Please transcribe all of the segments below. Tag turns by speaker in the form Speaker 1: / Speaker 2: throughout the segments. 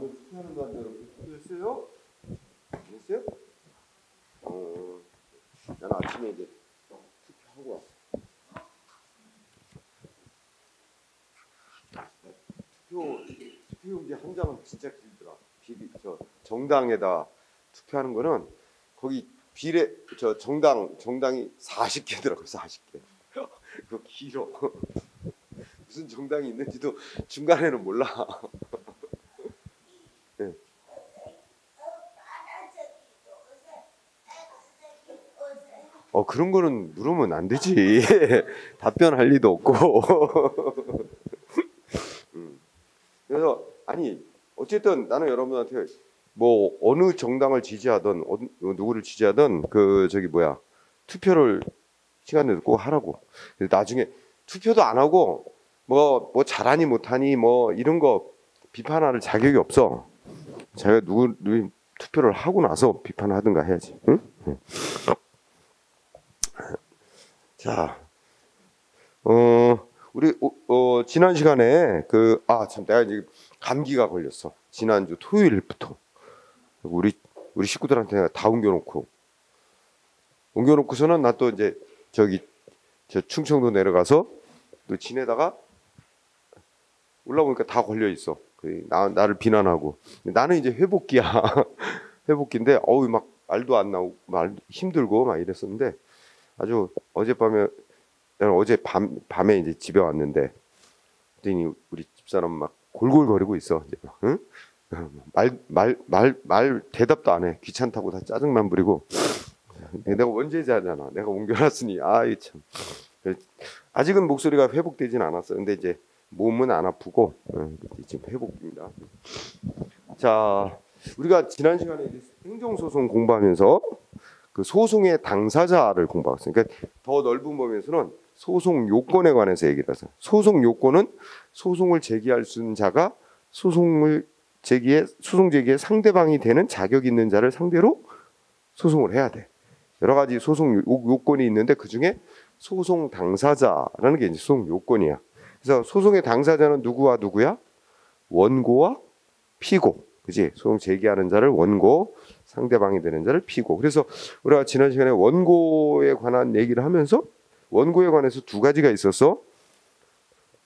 Speaker 1: 오늘 투표하는 날대로 투표했어요? 안 했어요? 나는 아침에 이제 투표하고 왔어. 투표용지 한 장은 진짜 길더라. 정당에다 투표하는 거는 거기 정당이 40개더라고. 40개. 그거 길어. 무슨 정당이 있는지도 중간에는 몰라. 네. 그런 거는 물으면 안 되지. 답변할 리도 없고. 그래서 아니 어쨌든 나는 여러분한테 뭐 어느 정당을 지지하든 누구를 지지하든 투표를 시간에 꼭 하라고. 나중에 투표도 안 하고 뭐 잘하니 못하니 뭐 이런 거 비판할 자격이 없어. 자기가 누구 투표를 하고 나서 비판을 하든가 해야지. 응? 자, 우리 지난 시간에 내가 이제 감기가 걸렸어. 지난주 토요일부터 우리 식구들한테 다 옮겨놓고서는 나 또 이제 저 충청도 내려가서 또 지내다가 올라오니까 다 걸려 있어. 나를 비난하고. 나는 이제 회복기야. 회복기인데 막 말도 안 나오고 말 힘들고 막 이랬었는데 아주 어젯밤에 나는 어제 밤에 이제 집에 왔는데 그랬더니 우리 집사람 막 골골거리고 있어. 이제 막, 응? 말 대답도 안 해. 귀찮다고 다 짜증만 부리고. 내가 원죄자잖아. 내가 옮겨놨으니 이 참. 아직은 목소리가 회복되진 않았어. 근데 이제 몸은 안 아프고 지금 회복입니다. 자, 우리가 지난 시간에 이제 행정소송 공부하면서 그 소송의 당사자를 공부했어요. 그러니까 더 넓은 범위에서는 소송 요건에 관해서 얘기를 해서 소송 요건은 소송을 제기할 수 있는 자가 소송 제기에 상대방이 되는 자격 있는 자를 상대로 소송을 해야 돼. 여러 가지 소송 요건이 있는데 그 중에 소송 당사자라는 게 이제 소송 요건이야. 그래서 소송의 당사자는 누구와 누구야? 원고와 피고. 그지? 소송 제기하는 자를 원고, 상대방이 되는 자를 피고. 그래서 우리가 지난 시간에 원고에 관한 얘기를 하면서 원고에 관해서 두 가지가 있어서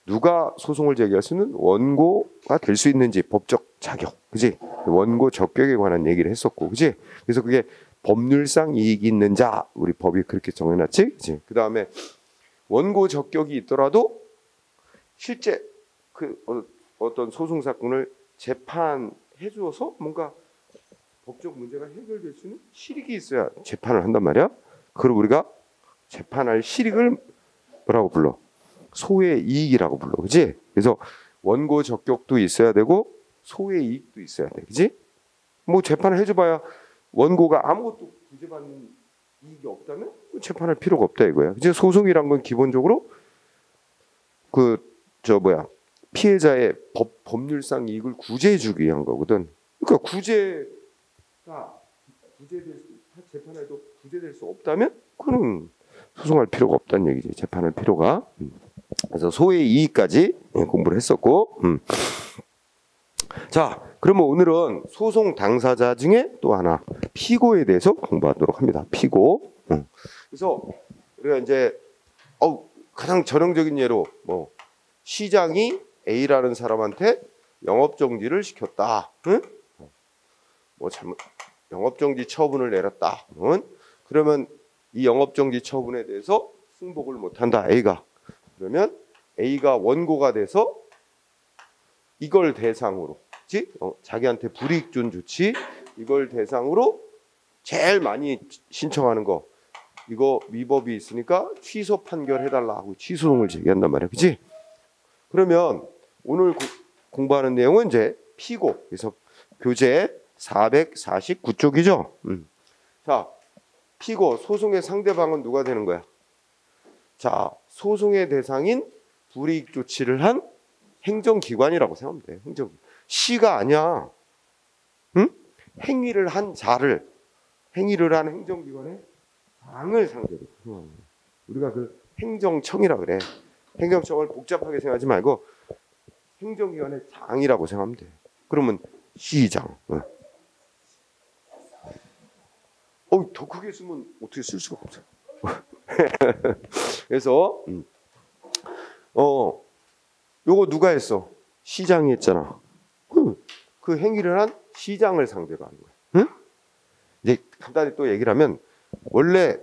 Speaker 1: 누가 소송을 제기할 수 있는 원고가 될 수 있는지 법적 자격. 그지? 원고 적격에 관한 얘기를 했었고. 그지? 그래서 그게 법률상 이익이 있는 자. 우리 법이 그렇게 정해놨지? 그지? 그 다음에 원고 적격이 있더라도 실제 어떤 소송 사건을 재판해 주어서 뭔가 법적 문제가 해결될 수 있는 실익이 있어야 재판을 한단 말이야. 그걸 우리가 재판할 실익을 뭐라고 불러? 소의 이익이라고 불러. 그지? 그래서 원고 적격도 있어야 되고 소의 이익도 있어야 돼. 그지? 뭐 재판을 해줘봐야 원고가 아무것도 구제받는 이익이 없다면 재판할 필요가 없다 이거야. 그지? 소송이란 건 기본적으로 피해자의 법률상 이익을 구제해주기 위한 거거든. 그러니까 재판에도 구제될 수 없다면 그는 소송할 필요가 없다는 얘기지. 재판할 필요가. 그래서 소의 이익까지 공부를 했었고. 자, 그러면 오늘은 소송 당사자 중에 또 하나 피고에 대해서 공부하도록 합니다. 피고. 그래서 우리가 이제 가장 전형적인 예로 시장이 A라는 사람한테 영업정지를 시켰다. 응? 영업정지 처분을 내렸다. 응? 그러면 이 영업정지 처분에 대해서 승복을 못한다. A가. 그러면 A가 원고가 돼서 이걸 대상으로, 그치? 자기한테 불이익 준 조치 이걸 대상으로 제일 많이 신청하는 거. 이거 위법이 있으니까 취소 판결해달라 하고 취소송을 제기한단 말이야. 그치? 그러면 오늘 공부하는 내용은 이제 피고. 그래서 교재 449쪽이죠. 자, 피고 소송의 상대방은 누가 되는 거야? 자, 소송의 대상인 불이익 조치를 한 행정기관이라고 생각하면 돼. 시가 아니야. 응? 행위를 한 행정기관의 장을 상대로. 우리가 그 행정청이라 그래. 행정청을 복잡하게 생각하지 말고 행정기관의 장이라고 생각하면 돼. 그러면 시장. 더 크게 쓰면 어떻게 쓸 수가 없어. 그래서 요거 누가 했어? 시장이 했잖아. 그 행위를 한 시장을 상대로 하는 거야. 응? 이제 간단히 또 얘기를 하면 원래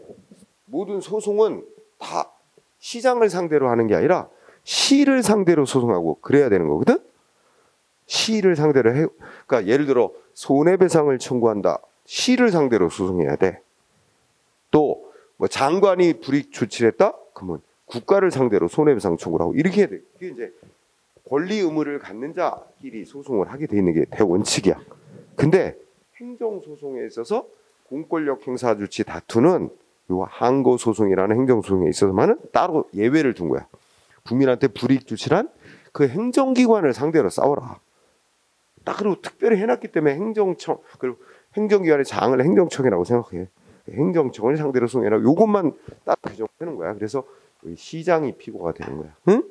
Speaker 1: 모든 소송은 다 시장을 상대로 하는 게 아니라 시를 상대로 소송하고 그래야 되는 거거든. 시를 상대로 해. 그러니까 예를 들어 손해배상을 청구한다. 시를 상대로 소송해야 돼. 또 뭐 장관이 불이익 조치를 했다. 그러면 국가를 상대로 손해배상 청구를 하고 이렇게 해야 돼. 그게 이제 권리 의무를 갖는 자끼리 소송을 하게 돼 있는 게 대원칙이야. 근데 행정소송에 있어서 공권력 행사 조치 다투는 요 항고소송이라는 행정소송에 있어서만은 따로 예외를 둔 거야. 국민한테 불이익 조치란 그 행정기관을 상대로 싸워라. 딱 그리고 특별히 해놨기 때문에 행정청 그리고 행정기관의 장을 행정청이라고 생각해. 행정청을 상대로 소송해라. 요것만 딱 규정되는 거야. 그래서 시장이 피고가 되는 거야. 응?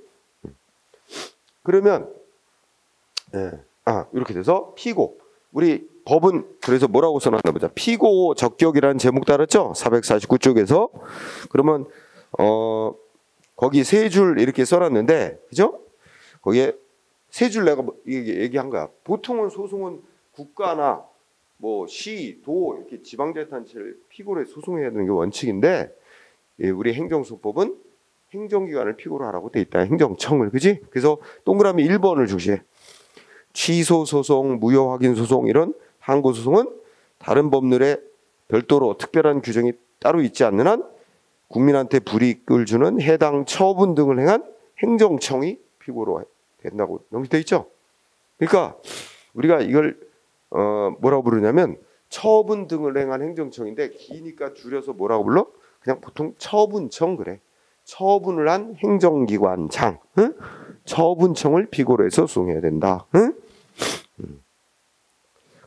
Speaker 1: 그러면 이렇게 돼서 피고. 우리 법은 그래서 뭐라고 써놨나 보자. 피고 적격이라는 제목 따랐죠? 449쪽에서. 그러면 거기 세 줄 이렇게 써놨는데, 그죠? 거기에 세 줄 내가 얘기한 거야. 보통은 소송은 국가나 뭐 시, 도 이렇게 지방자치단체를 피고로 해서 소송해야 되는 게 원칙인데, 우리 행정소법은 행정기관을 피고로 하라고 돼 있다. 행정청을, 그지? 그래서 동그라미 1번을 주시해. 취소소송, 무효확인소송 이런 항고소송은 다른 법률에 별도로 특별한 규정이 따로 있지 않는 한 국민한테 불이익을 주는 해당 처분 등을 행한 행정청이 피고로 된다고 명시되어 있죠. 그러니까 우리가 이걸 뭐라고 부르냐면 처분 등을 행한 행정청인데 기니까 줄여서 뭐라고 불러? 그냥 보통 처분청 그래. 처분을 한 행정기관장, 응? 처분청을 피고로 해서 소송해야 된다. 응?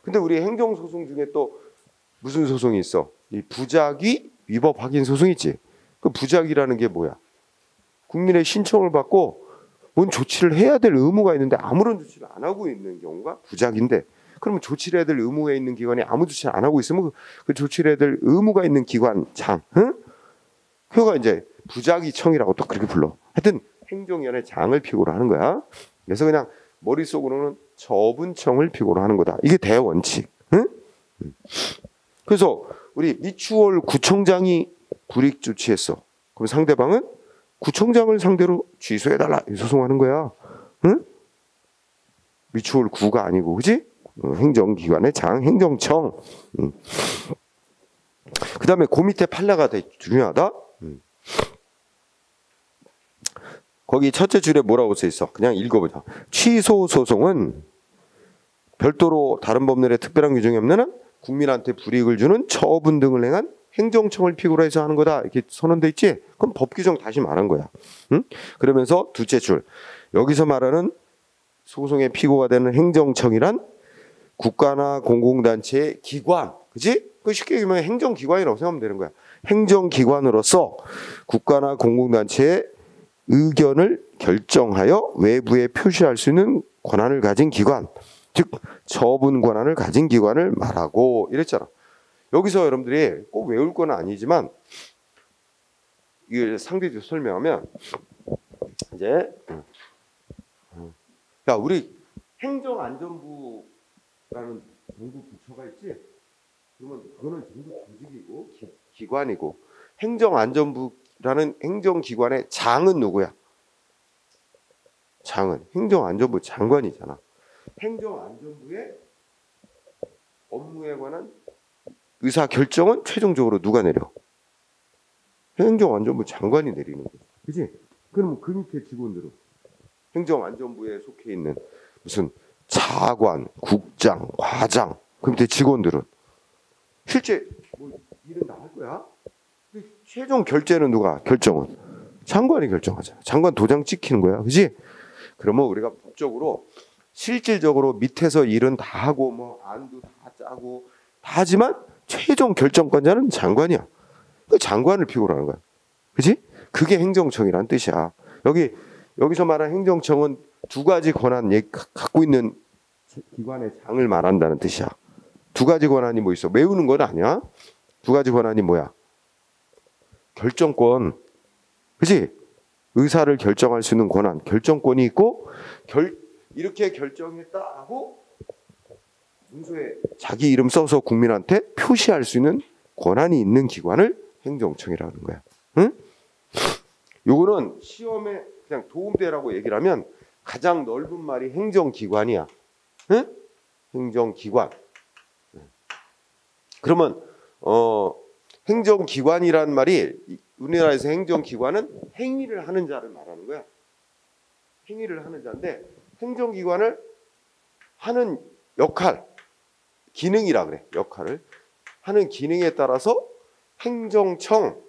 Speaker 1: 근데 우리 행정소송 중에 또 무슨 소송이 있어? 이 부작위 위법 확인 소송 있지. 그 부작위라는 게 뭐야? 국민의 신청을 받고 뭔 조치를 해야 될 의무가 있는데 아무런 조치를 안 하고 있는 경우가 부작인데, 그러면 조치를 해야 될 의무가 있는 기관이 아무 조치를 안 하고 있으면 그 조치를 해야 될 의무가 있는 기관장, 응? 그거가 이제 부작위청이라고 또 그렇게 불러. 하여튼 행정위원회 장을 피고로 하는 거야. 그래서 그냥 머릿속으로는 처분청을 피고로 하는 거다. 이게 대원칙. 응? 그래서 우리 미추홀 구청장이 불이익 조치했어. 그럼 상대방은 구청장을 상대로 취소해달라 소송하는 거야. 응? 미추홀 구가 아니고, 그지? 행정기관의 장, 행정청. 그 다음에 그 밑에 판례가 되게 중요하다. 거기 첫째 줄에 뭐라고 써 있어? 그냥 읽어보자. 취소 소송은 별도로 다른 법률에 특별한 규정이 없는 한 국민한테 불이익을 주는 처분 등을 행한 행정청을 피고로 해서 하는 거다. 이렇게 선언돼 있지? 그럼 법 규정 다시 말한 거야. 응? 그러면서 둘째 줄. 여기서 말하는 소송의 피고가 되는 행정청이란 국가나 공공단체의 기관. 그지? 그 쉽게 얘기하면 행정기관이라고 생각하면 되는 거야. 행정기관으로서 국가나 공공단체의 의견을 결정하여 외부에 표시할 수 있는 권한을 가진 기관, 즉 처분 권한을 가진 기관을 말하고 이랬잖아. 여기서 여러분들이 꼭 외울 건 아니지만 이걸 상대적으로 설명하면 이제 야, 우리 행정안전부라는 정부 부처가 있지? 그러면 그거는 정부 조직이고 기관이고, 행정안전부라는 행정기관의 장은 누구야? 장은 행정안전부 장관이잖아. 행정안전부의 업무에 관한 의사 결정은 최종적으로 누가 내려? 행정안전부 장관이 내리는 거지. 그지? 그럼 그 밑에 직원들은 행정안전부에 속해 있는 무슨 차관, 국장, 과장, 그 밑에 직원들은 실제 뭐 일은 다 할 거야. 근데 최종 결재는 누가? 결정은 장관이 결정하잖아. 장관 도장 찍히는 거야, 그지? 그러면 우리가 법적으로 실질적으로 밑에서 일은 다 하고 뭐 안도 다 짜고 다 하지만 최종 결정권자는 장관이야. 그 장관을 피고로 하는 거야, 그지? 그게 행정청이란 뜻이야. 여기서 말하는 행정청은 두 가지 권한 갖고 있는 기관의 장을 말한다는 뜻이야. 두 가지 권한이 뭐 있어? 외우는 건 아니야. 두 가지 권한이 뭐야? 결정권, 그지? 의사를 결정할 수 있는 권한, 결정권이 있고, 이렇게 결정했다 하고 문서에 자기 이름 써서 국민한테 표시할 수 있는 권한이 있는 기관을 행정청이라는 거야. 응? 요거는 시험에 그냥 도움대라고 얘기를 하면 가장 넓은 말이 행정기관이야. 응? 행정기관. 그러면 행정기관이란 말이 우리나라에서 행정기관은 행위를 하는 자를 말하는 거야. 행위를 하는 자인데 행정기관을 하는 역할, 기능이라 그래. 역할을 하는 기능에 따라서 행정청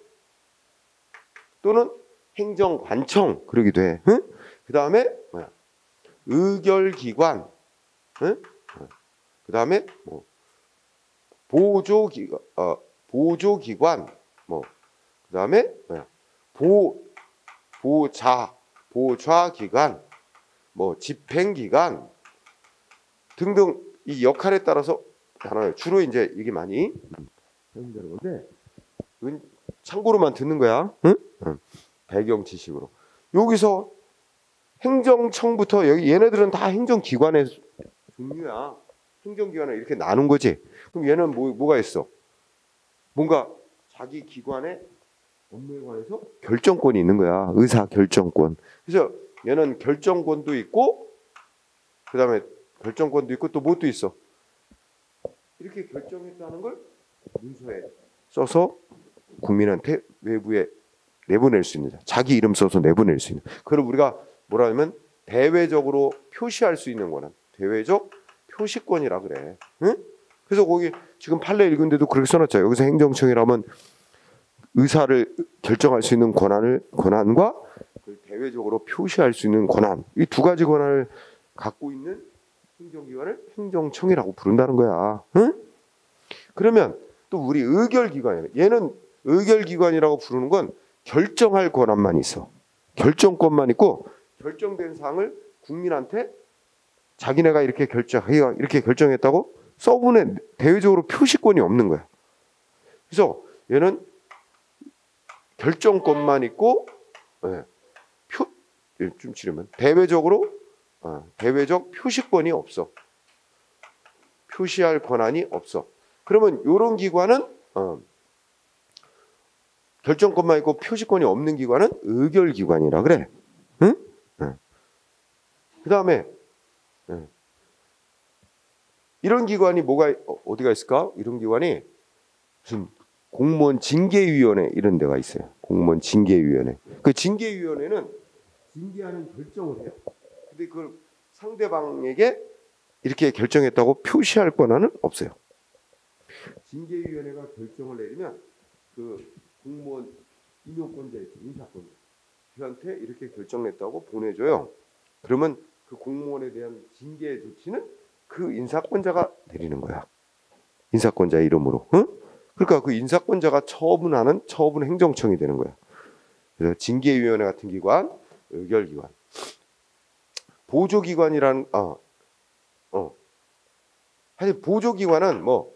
Speaker 1: 또는 행정관청 그러기도 해. 응? 그 다음에 뭐야? 의결기관, 응? 그 다음에 뭐 보조기관, 뭐 그 다음에 뭐야? 보좌기관, 뭐 집행기관 등등 이 역할에 따라서 나눠요. 주로 이제 이게 많이 사용되는 건데 참고로만 듣는 거야. 응? 배경 지식으로. 여기서 행정청부터 여기 얘네들은 다 행정기관의 종류야. 행정기관을 이렇게 나눈 거지. 그럼 얘는 뭐가 있어? 뭔가 자기 기관의 업무에 관해서 결정권이 있는 거야. 의사 결정권. 그래서 얘는 결정권도 있고 그 다음에 결정권도 있고 또 뭣도 있어? 이렇게 결정했다는 걸 문서에 써서 국민한테 외부에 내보낼 수 있는 자. 자기 이름 써서 내보낼 수 있는. 그걸 우리가 뭐라 하면 대외적으로 표시할 수 있는 거는 대외적 표시권이라 그래. 응? 그래서 거기 지금 판례 읽은데도 그렇게 써놨잖아요. 여기서 행정청이라면 의사를 결정할 수 있는 권한과 대외적으로 표시할 수 있는 권한, 이 두 가지 권한을 갖고 있는 행정기관을 행정청이라고 부른다는 거야. 응? 그러면 또 우리 의결기관이에요. 얘는 의결기관이라고 부르는 건 결정할 권한만 있어. 결정권만 있고 결정된 사항을 국민한테 자기네가 이렇게 결정했다고 써보내 대외적으로 표시권이 없는 거야. 그래서 얘는 결정권만 있고 좀 치르면 대외적으로 대외적 표시권이 없어. 표시할 권한이 없어. 그러면 이런 기관은 결정권만 있고 표시권이 없는 기관은 의결기관이라 그래. 응? 그 다음에 이런 기관이 어디가 있을까? 이런 기관이 무슨 공무원 징계위원회 이런 데가 있어요. 공무원 징계위원회. 그 징계위원회는 징계하는 결정을 해요. 근데 그걸 상대방에게 이렇게 결정했다고 표시할 권한은 없어요. 징계위원회가 결정을 내리면 그 공무원 임용권자 있죠. 인사권자. 그한테 이렇게 결정냈다고 보내줘요. 그러면 그 공무원에 대한 징계 조치는 그 인사권자가 내리는 거야. 인사권자 이름으로. 응? 그러니까 그 인사권자가 처분하는 처분 행정청이 되는 거야. 그래서 징계위원회 같은 기관, 의결기관, 보조기관이라는 사실 보조기관은 뭐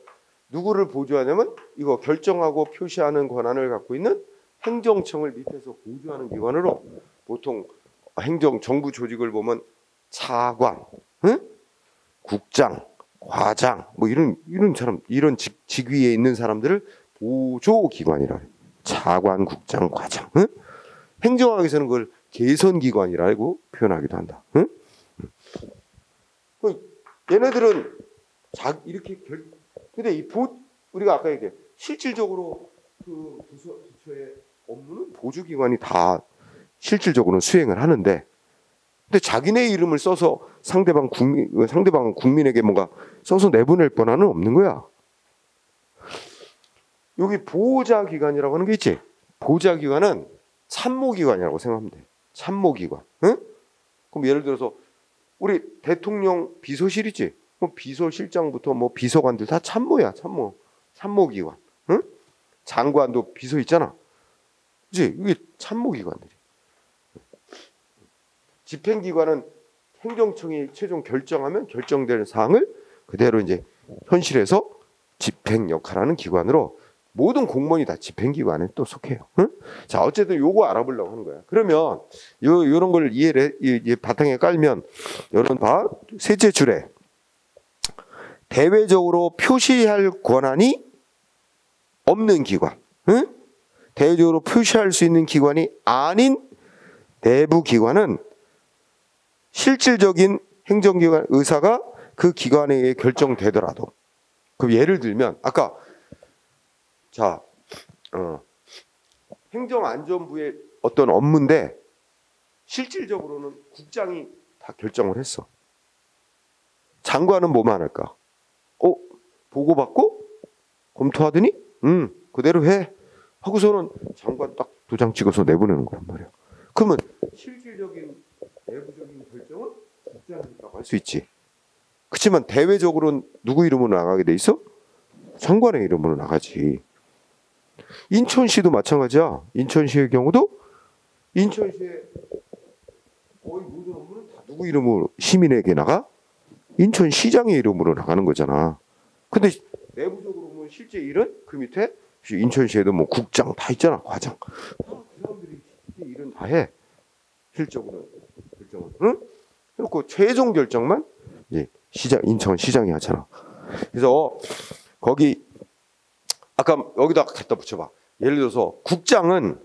Speaker 1: 누구를 보조하냐면 이거 결정하고 표시하는 권한을 갖고 있는 행정청을 밑에서 보조하는 기관으로 보통 정부 조직을 보면 차관, 응? 국장, 과장 뭐 이런 사람 이런 직위에 있는 사람들을 보조기관이라 그래. 차관, 국장, 과장. 응? 행정학에서는 그걸 개선기관이라고 표현하기도 한다. 응? 얘네들은 이렇게 근데 우리가 아까 얘기해 실질적으로 그 부처의 업무는 보조기관이 다 실질적으로는 수행을 하는데, 근데 자기네 이름을 써서 상대방 국민에게 뭔가 써서 내보낼 권한은 없는 거야. 여기 보호자기관이라고 하는 게 있지. 보호자기관은 참모기관이라고 생각하면 돼. 참모기관. 응? 그럼 예를 들어서 우리 대통령 비서실 있지. 비서실장부터 뭐 비서관들 다 참모야. 참모기관. 응? 장관도 비서 있잖아. 그치? 이게 참모기관들이. 집행기관은 행정청이 최종 결정하면 결정되는 사항을 그대로 이제 현실에서 집행 역할하는 기관으로 모든 공무원이 다 집행기관에 또 속해요. 응? 자, 어쨌든 요거 알아보려고 하는 거야. 그러면 요런 걸 바탕에 깔면 요런 봐. 셋째 줄에 대외적으로 표시할 권한이 없는 기관, 응? 대외적으로 표시할 수 있는 기관이 아닌 내부 기관은 실질적인 행정기관 의사가 그 기관에 의해 결정되더라도, 그럼 예를 들면 아까 자 행정안전부의 어떤 업무인데 실질적으로는 국장이 다 결정을 했어. 장관은 뭐만 할까? 보고받고 검토하더니 그대로 해 하고서는 장관 딱 도장 찍어서 내보내는 거란 말이야. 그러면 실질적인 내부적인 결정은 국장이 했다고 할 수 있지. 그렇지만 대외적으로는 누구 이름으로 나가게 돼 있어? 장관의 이름으로 나가지. 인천시도 마찬가지야. 인천시의 경우도 인천시의 거의 모든 업무는 다 누구 이름으로 시민에게 나가? 인천시장의 이름으로 나가는 거잖아. 근데 내부적으로 보면 실제 일은 그 밑에 인천시에도 뭐 국장 다 있잖아. 과장. 그 사람들이 실제 일은 다 해. 실적으로 결정은. 응? 그리고 최종 결정만 이제 인천시장이 하잖아. 그래서 거기 아까 여기다 갖다 붙여봐. 예를 들어서 국장은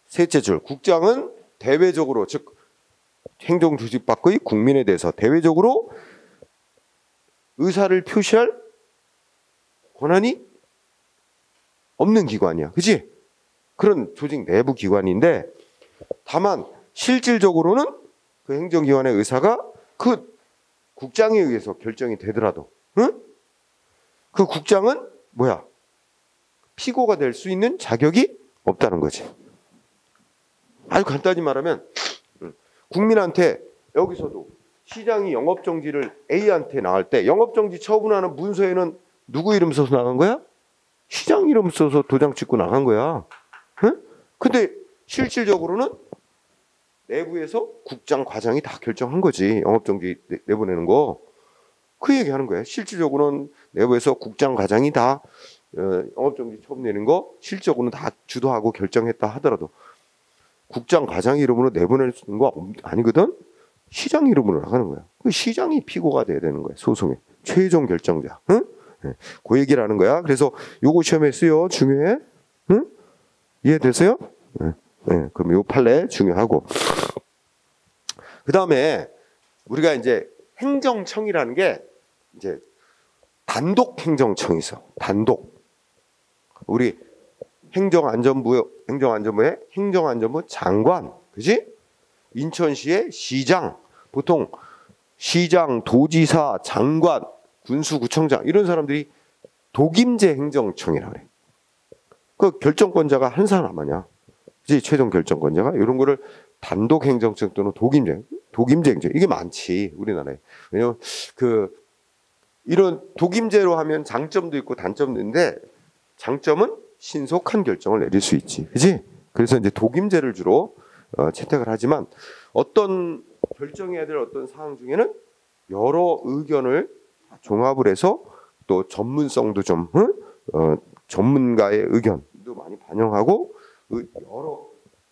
Speaker 1: 셋째 줄, 국장은 대외적으로 즉 행정 조직 밖의 국민에 대해서 대외적으로 의사를 표시할 권한이 없는 기관이야. 그치? 그런 조직 내부 기관인데 다만 실질적으로는 그 행정기관의 의사가 그 국장에 의해서 결정이 되더라도, 응? 그 국장은 뭐야? 피고가 될 수 있는 자격이 없다는 거지. 아주 간단히 말하면 국민한테 여기서도 시장이 영업정지를 A한테 나갈 때 영업정지 처분하는 문서에는 누구 이름 써서 나간 거야? 시장 이름 써서 도장 찍고 나간 거야. 응? 근데 실질적으로는 내부에서 국장, 과장이 다 결정한 거지. 영업정지 내보내는 거. 그 얘기하는 거예요. 실질적으로는 내부에서 국장, 과장이 다 영업정지 처분 내는 거 실질적으로는 다 주도하고 결정했다 하더라도 국장, 과장 이름으로 내보낼 수 있는 거 아니거든. 시장 이름으로 나가는 거야. 그 시장이 피고가 돼야 되는 거야. 소송의 최종 결정자. 응? 네. 그 얘기를 하는 거야. 그래서 요거 시험에 쓰여. 중요해. 응? 이해되세요? 네. 네. 그럼 요 판례 중요하고. 그 다음에 우리가 이제 행정청이라는 게 이제 단독 행정청이 있어. 단독. 우리 행정안전부의 행정안전부 장관, 그지? 인천시의 시장, 보통 시장, 도지사, 장관, 군수구청장 이런 사람들이 독임제 행정청이라고 그래. 그 결정권자가 한 사람 아니야. 그지? 최종 결정권자가 이런 거를 단독 행정청 또는 독임제 행정 이게 많지 우리나라에. 왜냐면 이런 독임제로 하면 장점도 있고 단점도 있는데 장점은 신속한 결정을 내릴 수 있지, 그렇지? 그래서 이제 독임제를 주로 채택을 하지만 어떤 결정해야 될 어떤 사항 중에는 여러 의견을 종합을 해서 또 전문성도 좀 전문가의 의견도 많이 반영하고 여러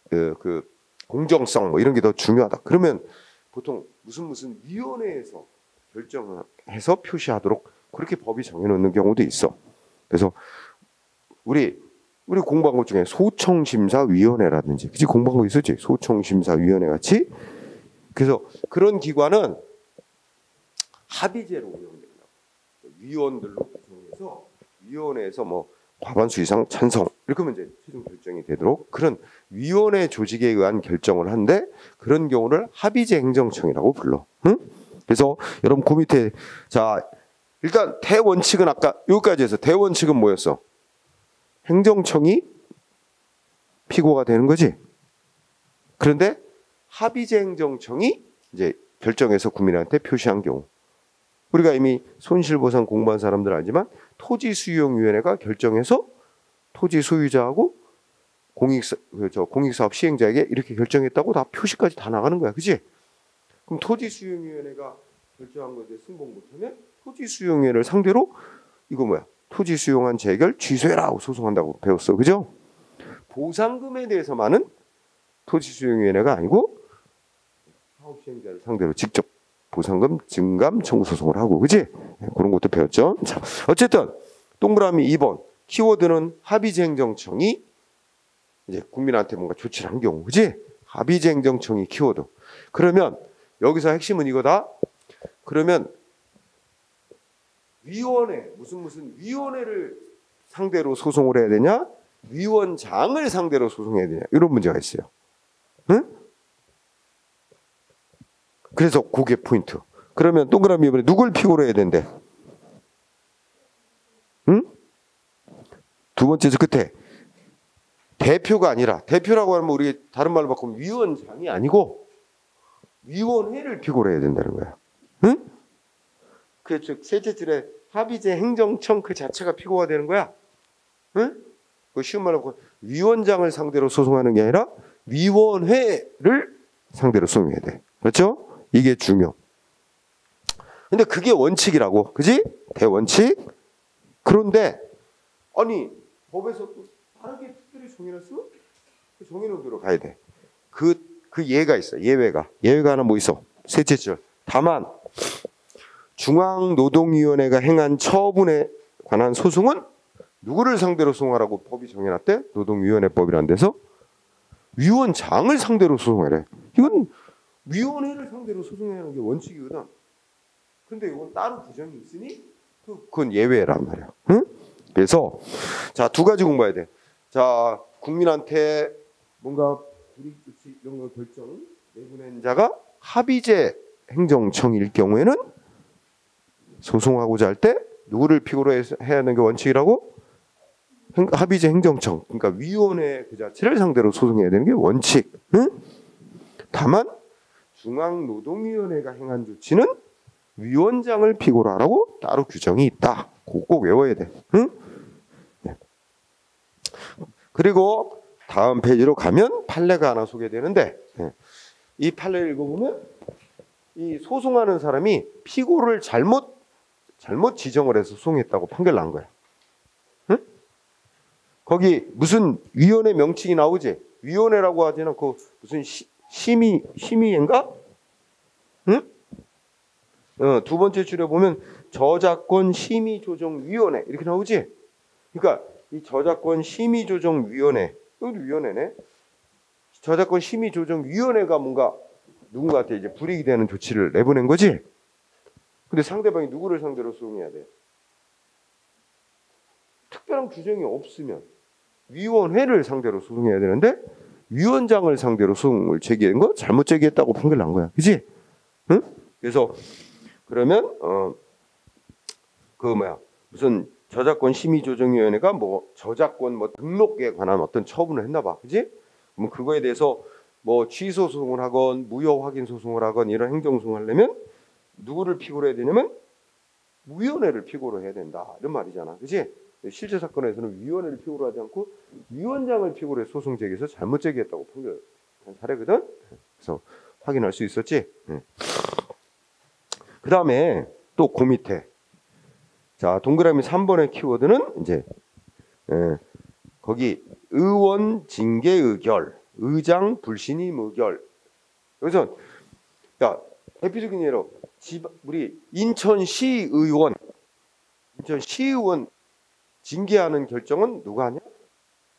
Speaker 1: 그 공정성 뭐 이런 게 더 중요하다. 그러면 보통 무슨 위원회에서 결정해서 표시하도록 그렇게 법이 정해놓는 경우도 있어. 그래서 우리 공부한 것 중에 소청심사위원회라든지, 그치? 공부한 거 있었지? 소청심사위원회 같이. 그래서 그런 기관은 합의제로 운영된다. 위원들로 구성해서 위원회에서 뭐 과반수 이상 찬성 이렇게 하면 이제 최종 결정이 되도록 그런 위원회 조직에 의한 결정을 하는데 그런 경우를 합의제 행정청이라고 불러. 응? 그래서 여러분 그 밑에 자 일단 대원칙은 아까 여기까지 해서 대원칙은 뭐였어? 행정청이 피고가 되는 거지. 그런데 합의제 행정청이 이제 결정해서 국민한테 표시한 경우, 우리가 이미 손실보상 공부한 사람들 알지만 토지수용위원회가 결정해서 토지 소유자하고 공익사업 시행자에게 이렇게 결정했다고 다 표시까지 다 나가는 거야, 그렇지? 그럼 토지수용위원회가 결정한 것에 승복 못하면 토지수용위원회를 상대로 이거 뭐야? 토지 수용한 재결 취소해라고 소송한다고 배웠어. 그죠? 보상금에 대해서만은 토지수용위원회가 아니고 사업시행자를 상대로 직접 보상금 증감 청구 소송을 하고, 그지? 그런 것도 배웠죠. 자, 어쨌든 동그라미 2번 키워드는 합의제행정청이 이제 국민한테 뭔가 조치를 한 경우, 그지? 합의제행정청이 키워드. 그러면 여기서 핵심은 이거다. 그러면 위원회, 무슨 위원회를 상대로 소송을 해야 되냐? 위원장을 상대로 소송해야 되냐? 이런 문제가 있어요. 응? 그래서 그게 포인트. 그러면 동그라미 이번에 누굴 피고로 해야 된대? 응? 두 번째에서 끝에 대표가 아니라, 대표라고 하면 우리 다른 말로 바꾸면 위원장이 아니고 위원회를 피고로 해야 된다는 거야. 응? 그 즉 셋째 줄에 합의제 행정청 그 자체가 피고가 되는 거야. 응? 그 쉬운 말로 위원장을 상대로 소송하는 게 아니라 위원회를 상대로 소송해야 돼. 그렇죠? 이게 중요. 근데 그게 원칙이라고. 그지? 대원칙. 그런데 아니 법에서 또 다르게 특별히 정해놨으면 그 정해놓은 대로 가야 돼. 그 예가 있어. 예외가 하나 뭐 있어? 셋째 줄. 다만 중앙노동위원회가 행한 처분에 관한 소송은 누구를 상대로 소송하라고 법이 정해놨대? 노동위원회법이라는 데서 위원장을 상대로 소송하래. 이건 위원회를 상대로 소송해야 하는 게 원칙이거든. 근데 이건 따로 규정이 있으니 그건 예외란 말이야. 응? 그래서 자, 두 가지 공부해야 돼. 자, 국민한테 뭔가 불이익 조치 이런 거 결정 내보낸 자가 합의제 행정청일 경우에는 소송하고자 할 때 누구를 피고로 해야 하는 게 원칙이라고? 합의제 행정청, 그러니까 위원회 그 자체를 상대로 소송해야 되는 게 원칙. 응? 다만 중앙노동위원회가 행한 조치는 위원장을 피고로 하라고 따로 규정이 있다. 꼭 외워야 돼. 응? 네. 그리고 다음 페이지로 가면 판례가 하나 소개되는데, 이 판례를 읽어보면 이 소송하는 사람이 피고를 잘못 지정을 해서 소송했다고 판결 난 거야. 응? 거기 무슨 위원회 명칭이 나오지? 위원회라고 하지 않고 무슨 심의인가? 응? 두 번째 줄에 보면 저작권 심의조정위원회 이렇게 나오지? 그러니까 이 저작권 심의조정위원회, 이것도 위원회네. 저작권 심의조정위원회가 뭔가 누군가한테 이제 불이익이 되는 조치를 내보낸 거지? 근데 상대방이 누구를 상대로 소송해야 돼? 특별한 규정이 없으면 위원회를 상대로 소송해야 되는데 위원장을 상대로 소송을 제기한 거 잘못 제기했다고 판결 난 거야. 그지? 응? 그래서 그러면 무슨 저작권 심의조정위원회가 뭐 저작권 뭐 등록에 관한 어떤 처분을 했나 봐. 그지? 그럼 그거에 대해서 뭐 취소 소송을 하건 무효 확인 소송을 하건 이런 행정 소송을 하려면 누구를 피고로 해야 되냐면 위원회를 피고로 해야 된다. 이런 말이잖아. 그지? 실제 사건에서는 위원회를 피고로 하지 않고 위원장을 피고로 해서 소송 제기해서 잘못 제기했다고 판결한 사례거든. 그래서 확인할 수 있었지. 그 다음에 또 그 밑에 자, 동그라미 3번의 키워드는 이제 거기 의원 징계 의결, 의장 불신임 의결. 여기서 야, 대표적인 예로 우리 인천시의원 징계하는 결정은 누가 하냐?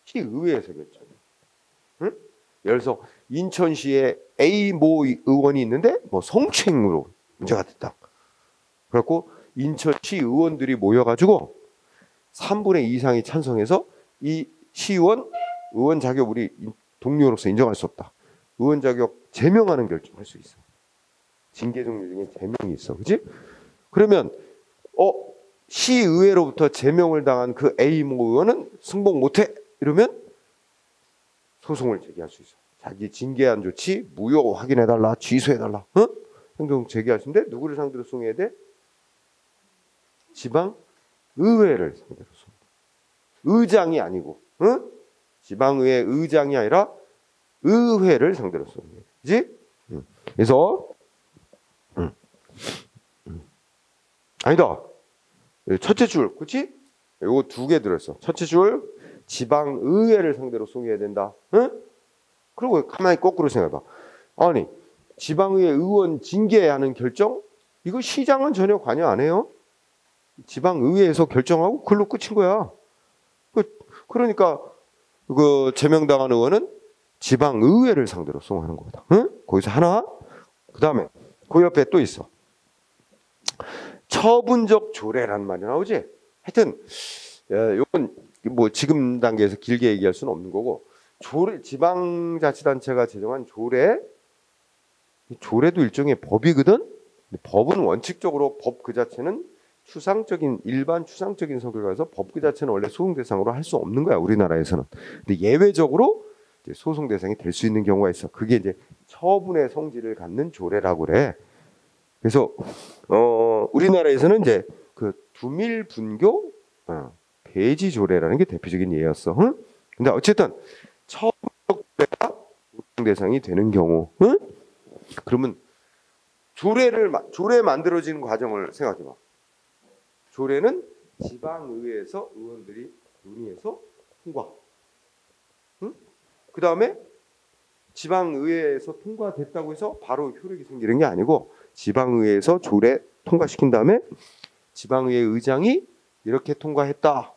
Speaker 1: 시의회에서 결정해. 응? 예를 들어서 인천시에 A 모 의원이 있는데 뭐 성추행으로 문제가 됐다. 그래갖고 인천시 의원들이 모여가지고 3분의 2 이상이 찬성해서 이 시의원 의원 자격 우리 동료로서 인정할 수 없다. 의원 자격 제명하는 결정할 수 있어. 징계 종류 중에 제명이 있어. 그렇지? 그러면 시의회로부터 제명을 당한 그 A 모 의원은 승복 못해. 이러면 소송을 제기할 수 있어. 자기 징계한 조치 무효 확인해달라. 취소해달라. 어? 행정 제기할 수 있는데 누구를 상대로 소송해야 돼? 지방의회를 상대로 소송. 의장이 아니고 지방의회 의장이 아니라 의회를 상대로 소송해. 그렇지? 그래서 아니다. 첫째 줄, 그렇지? 요거 두 개 들었어. 첫째 줄, 지방의회를 상대로 소송해야 된다. 응? 그리고 가만히 거꾸로 생각해봐. 아니, 지방의회 의원 징계하는 결정? 이거 시장은 전혀 관여 안 해요. 지방의회에서 결정하고 그걸로 끝인 거야. 그러니까 그 제명당한 의원은 지방의회를 상대로 소송하는 거다. 응? 거기서 하나. 그 다음에 그 옆에 또 있어. 처분적 조례라는 말이 나오지. 하여튼 이건 뭐 지금 단계에서 길게 얘기할 수는 없는 거고, 조례, 지방자치단체가 제정한 조례도 일종의 법이거든. 법은 원칙적으로 법 그 자체는 일반 추상적인 성격을 가서 법 그 자체는 원래 소송 대상으로 할 수 없는 거야, 우리나라에서는. 근데 예외적으로 이제 소송 대상이 될 수 있는 경우가 있어. 그게 이제 처분의 성질을 갖는 조례라고 그래. 그래서 우리나라에서는 이제 그 두밀분교 배지 조례라는 게 대표적인 예였어. 응? 근데 어쨌든 처분적 조례가 소송 대상이 되는 경우, 응? 그러면 조례 만들어지는 과정을 생각해봐. 조례는 지방의회에서 의원들이 논의해서 통과. 응? 그 다음에 지방의회에서 통과됐다고 해서 바로 효력이 생기는 게 아니고, 지방의회에서 조례 통과시킨 다음에 지방의회 의장이 이렇게 통과했다.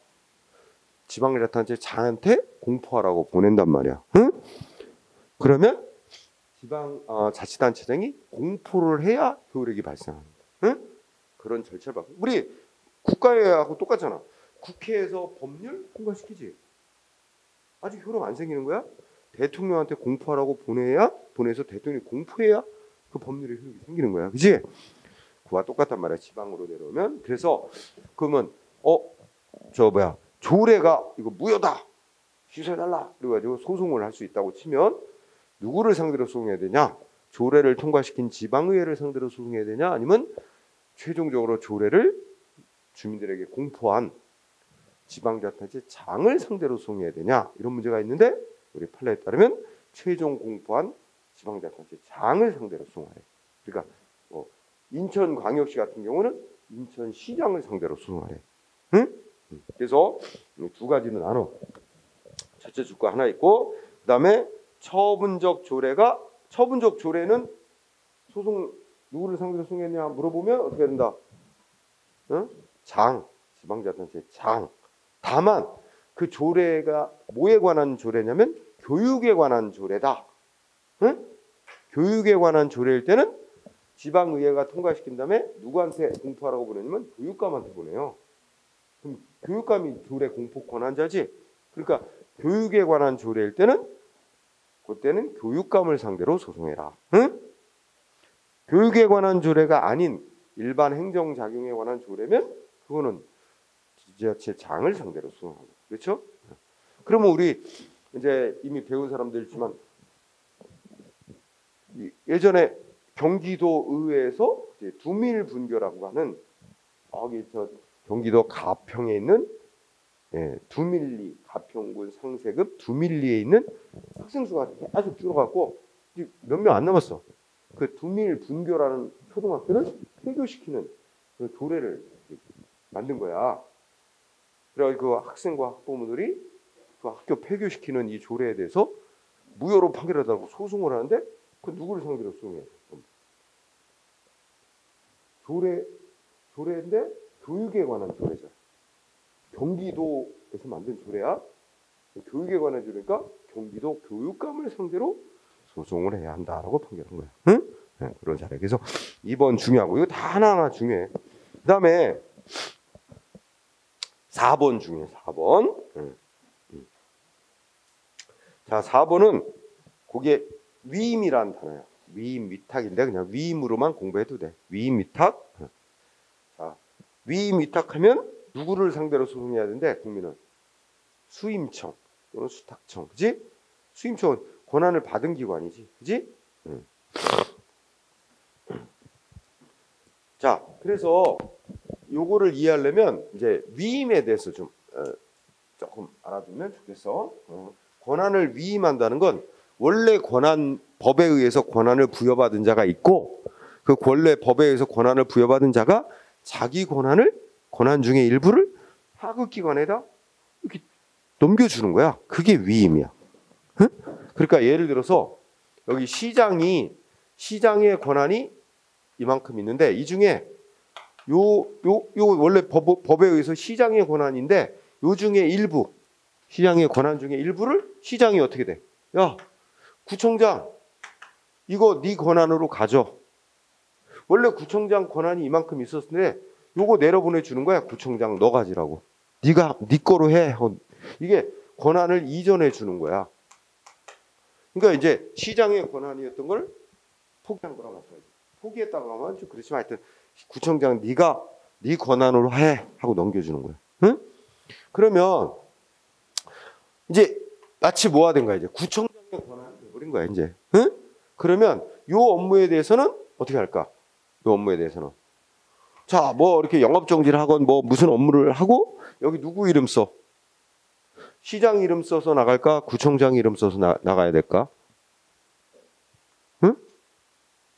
Speaker 1: 지방자치단체장한테 공포하라고 보낸단 말이야. 응? 그러면 자치단체장이 공포를 해야 효력이 발생합니다. 응? 그런 절차를 받고. 우리 국가하고 똑같잖아. 국회에서 법률 통과시키지. 아직 효력 안 생기는 거야? 대통령한테 공포하라고 보내서 대통령이 공포해야 그 법률의 효력이 생기는 거야. 그지? 그와 똑같단 말이야. 지방으로 내려오면. 그래서 그러면 조례가 이거 무효다. 취소해달라. 그래가지고 소송을 할 수 있다고 치면 누구를 상대로 소송해야 되냐? 조례를 통과시킨 지방의회를 상대로 소송해야 되냐? 아니면 최종적으로 조례를 주민들에게 공포한 지방자치단체장을 상대로 소송해야 되냐? 이런 문제가 있는데, 우리 판례에 따르면 최종 공포한 지방자치단체장을 상대로 소송하래. 그러니까 인천광역시 같은 경우는 인천시장을 상대로 소송하래. 응? 그래서 두 가지는 나눠. 첫째 주가 하나 있고, 그 다음에 처분적 조례는 누구를 상대로 소송했냐 물어보면 어떻게 된다? 응? 지방자치단체 장. 다만 그 조례가 뭐에 관한 조례냐면 교육에 관한 조례다. 응? 교육에 관한 조례일 때는 지방의회가 통과시킨 다음에 누구한테 공포하라고 보내냐면 교육감한테 보내요. 그럼 교육감이 조례 공포 권한자지. 그러니까 교육에 관한 조례일 때는 그때는 교육감을 상대로 소송해라. 응? 교육에 관한 조례가 아닌 일반 행정작용에 관한 조례면 그거는 지자체장을 상대로 소송하고. 그렇죠? 그러면 우리 이제 이미 배운 사람들이지만 예전에 경기도 의회에서 두밀분교라고 하는 경기도 가평에 있는 두밀리, 가평군 상세급 두밀리에 있는 학생 수가 아주 줄어갖고 몇 명 안 남았어. 그 두밀분교라는 초등학교를 폐교시키는 그 조례를 만든 거야. 그래서 그 학생과 학부모들이 그 학교 폐교시키는 이 조례에 대해서 무효로 판결하다고 소송을 하는데, 그 누구를 상대로 소송해? 조례인데 교육에 관한 조례잖아. 경기도에서 만든 조례야. 교육에 관한 조례니까 경기도 교육감을 상대로 소송을 해야 한다라고 판결한 거야. 응? 네, 그런 사례. 그래서 2번 중요하고, 이거 다 하나하나 중요해. 그 다음에 4번 중요해. 4번. 자, 4번은 그게 위임이라는 단어야. 위임, 위탁인데 그냥 위임으로만 공부해도 돼. 위임, 위탁. 자, 위임, 위탁하면 누구를 상대로 소송해야 되는데, 국민은 수임청 또는 수탁청, 그지? 수임청은 권한을 받은 기관이지, 그지? 자, 그래서 요거를 이해하려면 이제 위임에 대해서 좀 조금 알아두면 좋겠어. 권한을 위임한다는 건 원래 법에 의해서 권한을 부여받은 자가 있고, 그 원래 법에 의해서 권한을 부여받은 자가 자기 권한 중에 일부를 하급기관에다 이렇게 넘겨주는 거야. 그게 위임이야. 응? 그러니까 예를 들어서 여기 시장의 권한이 이만큼 있는데 이 중에 요 원래 법에 의해서 시장의 권한인데 요 중에 일부 시장의 권한 중에 일부를 시장이 어떻게 돼? 야, 구청장 이거 네 권한으로 가져. 원래 구청장 권한이 이만큼 있었는데 요거 내려보내 주는 거야. 구청장 너 가지라고. 네가 네 거로 해. 이게 권한을 이전해 주는 거야. 그러니까 이제 시장의 권한이었던 걸 포기한 거라고 말해야지. 포기했다고 하면 좀 그렇지만 하여튼 구청장 네가 네 권한으로 해 하고 넘겨주는 거야. 응? 그러면 이제 마치 뭐가 된 거야 이제 구청장의 권한이 돼버린 거야 이제. 응? 그러면 요 업무에 대해서는 어떻게 할까? 요 업무에 대해서는 자 뭐 이렇게 영업 정지를 하건 뭐 무슨 업무를 하고 여기 누구 이름 써? 시장 이름 써서 나갈까? 구청장 이름 써서 나가야 될까? 응?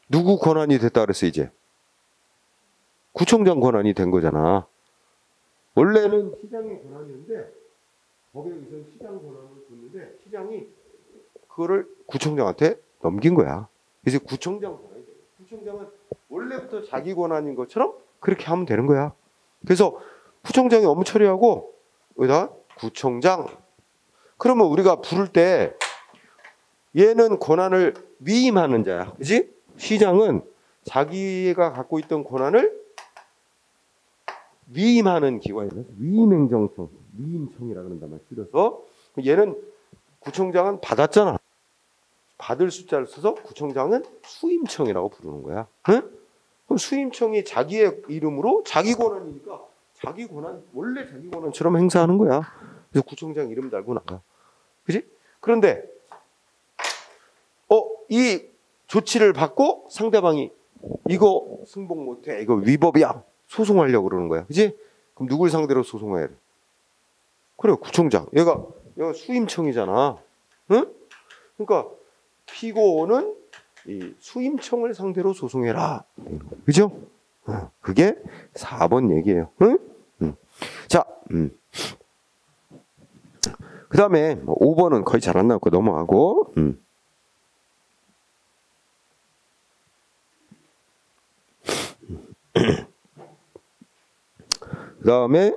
Speaker 1: 누구 권한이 됐다 그랬어 이제? 구청장 권한이 된 거잖아. 원래는 시장의 권한이었는데 법에 의해서 시장 권한을 줬는데 시장이 그거를 구청장한테 넘긴 거야. 그래서 구청장 권한이 돼. 구청장은 원래부터 자기 권한인 것처럼 그렇게 하면 되는 거야. 그래서 구청장이 업무 처리하고 여기다 구청장. 그러면 우리가 부를 때 얘는 권한을 위임하는 자야. 그지? 시장은 자기가 갖고 있던 권한을 위임하는 기관이라서 위임행정청, 위임청이라 그런단 말이야. 줄여서 얘는 구청장은 받았잖아. 받을 숫자를 써서 구청장은 수임청이라고 부르는 거야. 응? 그럼 수임청이 자기의 이름으로 자기 권한이니까 자기 권한 원래 자기 권한처럼 행사하는 거야. 그래서 구청장 이름 달고 나가. 그지? 그런데 이 조치를 받고 상대방이 이거 승복 못해, 이거 위법이야, 소송하려고 그러는 거야. 그지? 그럼 누굴 상대로 소송해야 돼? 그래, 구청장. 얘가 수임청이잖아. 응? 그러니까 피고는 이 수임청을 상대로 소송해라. 그죠? 그게 4번 얘기예요. 응? 자, 그 다음에 5번은 거의 잘 안 나올 거 넘어가고. 그 다음에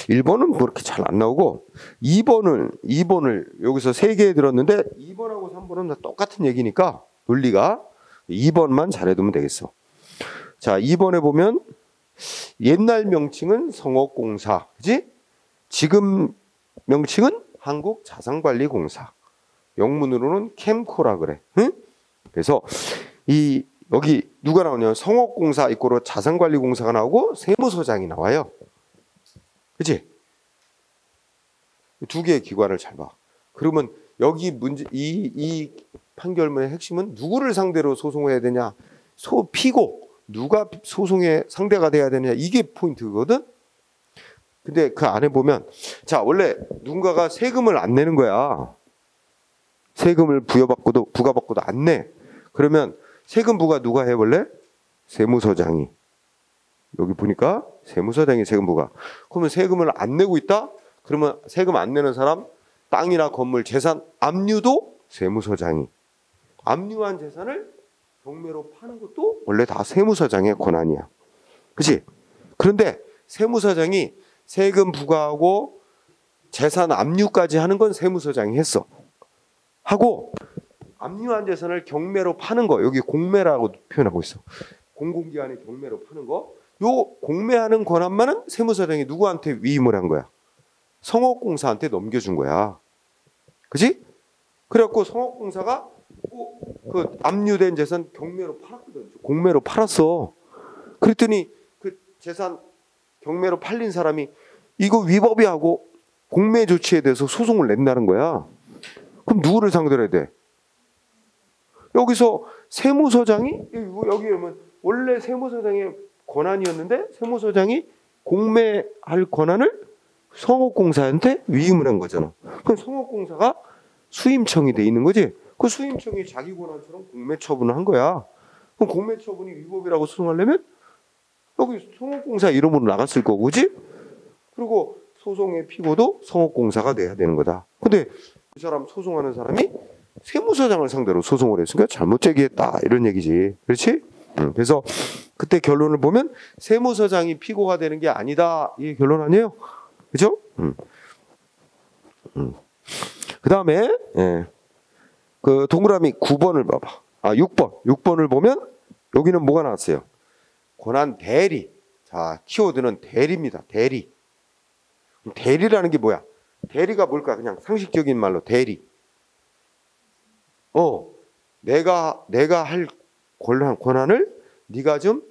Speaker 1: 1번은 그렇게 잘 안 나오고 2번을 여기서 3개 들었는데 2번하고 3번은 다 똑같은 얘기니까 논리가 2번만 잘해두면 되겠어. 자, 2번에 보면 옛날 명칭은 성업공사, 그지? 지금 명칭은 한국자산관리공사. 영문으로는 캠코라 그래. 응? 그래서 여기 누가 나오냐면 성업공사 이꼬로 자산관리공사가 나오고 세무서장이 나와요. 그치? 두 개의 기관을 잘 봐. 그러면 여기 문제 이 판결문의 핵심은 누구를 상대로 소송해야 되냐? 피고 누가 소송의 상대가 돼야 되느냐, 이게 포인트거든. 근데 그 안에 보면 자, 원래 누군가가 세금을 안 내는 거야. 세금을 부과받고도 안 내. 그러면 세금 부과 누가 해 원래? 세무서장이. 여기 보니까 세무서장이 세금 부과. 그러면 세금을 안 내고 있다? 그러면 세금 안 내는 사람 땅이나 건물, 재산 압류도 세무서장이. 압류한 재산을 경매로 파는 것도 원래 다 세무서장의 권한이야. 그치? 그런데 세무서장이 세금 부과하고 재산 압류까지 하는 건 세무서장이 했어. 하고 압류한 재산을 경매로 파는 거, 여기 공매라고 표현하고 있어. 공공기관의 경매로 파는 거, 요 공매하는 권한만은 세무서장이 누구한테 위임을 한 거야? 성업공사한테 넘겨준 거야. 그지? 그래갖고 성업공사가 그 압류된 재산 경매로 팔았거든. 공매로 팔았어. 그랬더니 그 재산 경매로 팔린 사람이 이거 위법이 하고 공매 조치에 대해서 소송을 낸다는 거야. 그럼 누구를 상대로 해야 돼? 여기서 세무서장이, 여기 오면 원래 세무서장의 권한이었는데 세무서장이 공매할 권한을 성업공사한테 위임을 한 거잖아. 그럼 성업공사가 수임청이 돼 있는 거지. 그 수임청이 자기 권한처럼 공매 처분을 한 거야. 그럼 공매처분이 위법이라고 소송하려면 여기 성업공사 이름으로 나갔을 거고, 그지? 그리고 소송의 피고도 성업공사가 돼야 되는 거다. 근데 이 사람 소송하는 사람이 세무서장을 상대로 소송을 했으니까 잘못 제기했다 이런 얘기지. 그렇지? 그래서 그때 결론을 보면 세무서장이 피고가 되는 게 아니다. 이게 결론 아니에요? 그죠? 그 다음에 그 동그라미 9번을 봐봐. 6번을 보면 여기는 뭐가 나왔어요? 권한 대리. 자, 키워드는 대리입니다. 대리. 대리라는 게 뭐야? 대리가 뭘까? 그냥 상식적인 말로 대리. 내가 할 권한을 네가 좀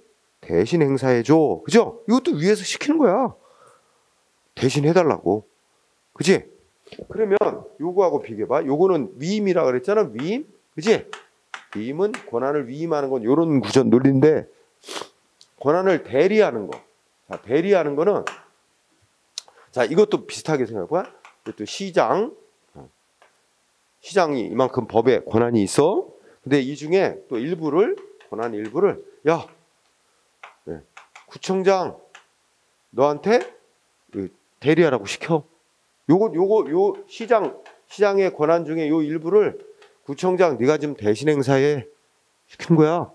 Speaker 1: 대신 행사해줘. 그죠? 이것도 위에서 시키는 거야. 대신 해달라고. 그지? 그러면 요거하고 비교해봐. 요거는 위임이라 그랬잖아. 위임. 그지? 위임은 권한을 위임하는 건 요런 구전 논리인데, 권한을 대리하는 거. 자, 대리하는 거는, 자, 이것도 비슷하게 생각해봐. 이것도 시장이 이만큼 법에 권한이 있어. 근데 이 중에 또 권한 일부를, 야, 구청장, 너한테 대리하라고 시켜. 요 시장의 권한 중에 요 일부를 구청장, 네가 좀 대신 행사해. 시킨 거야.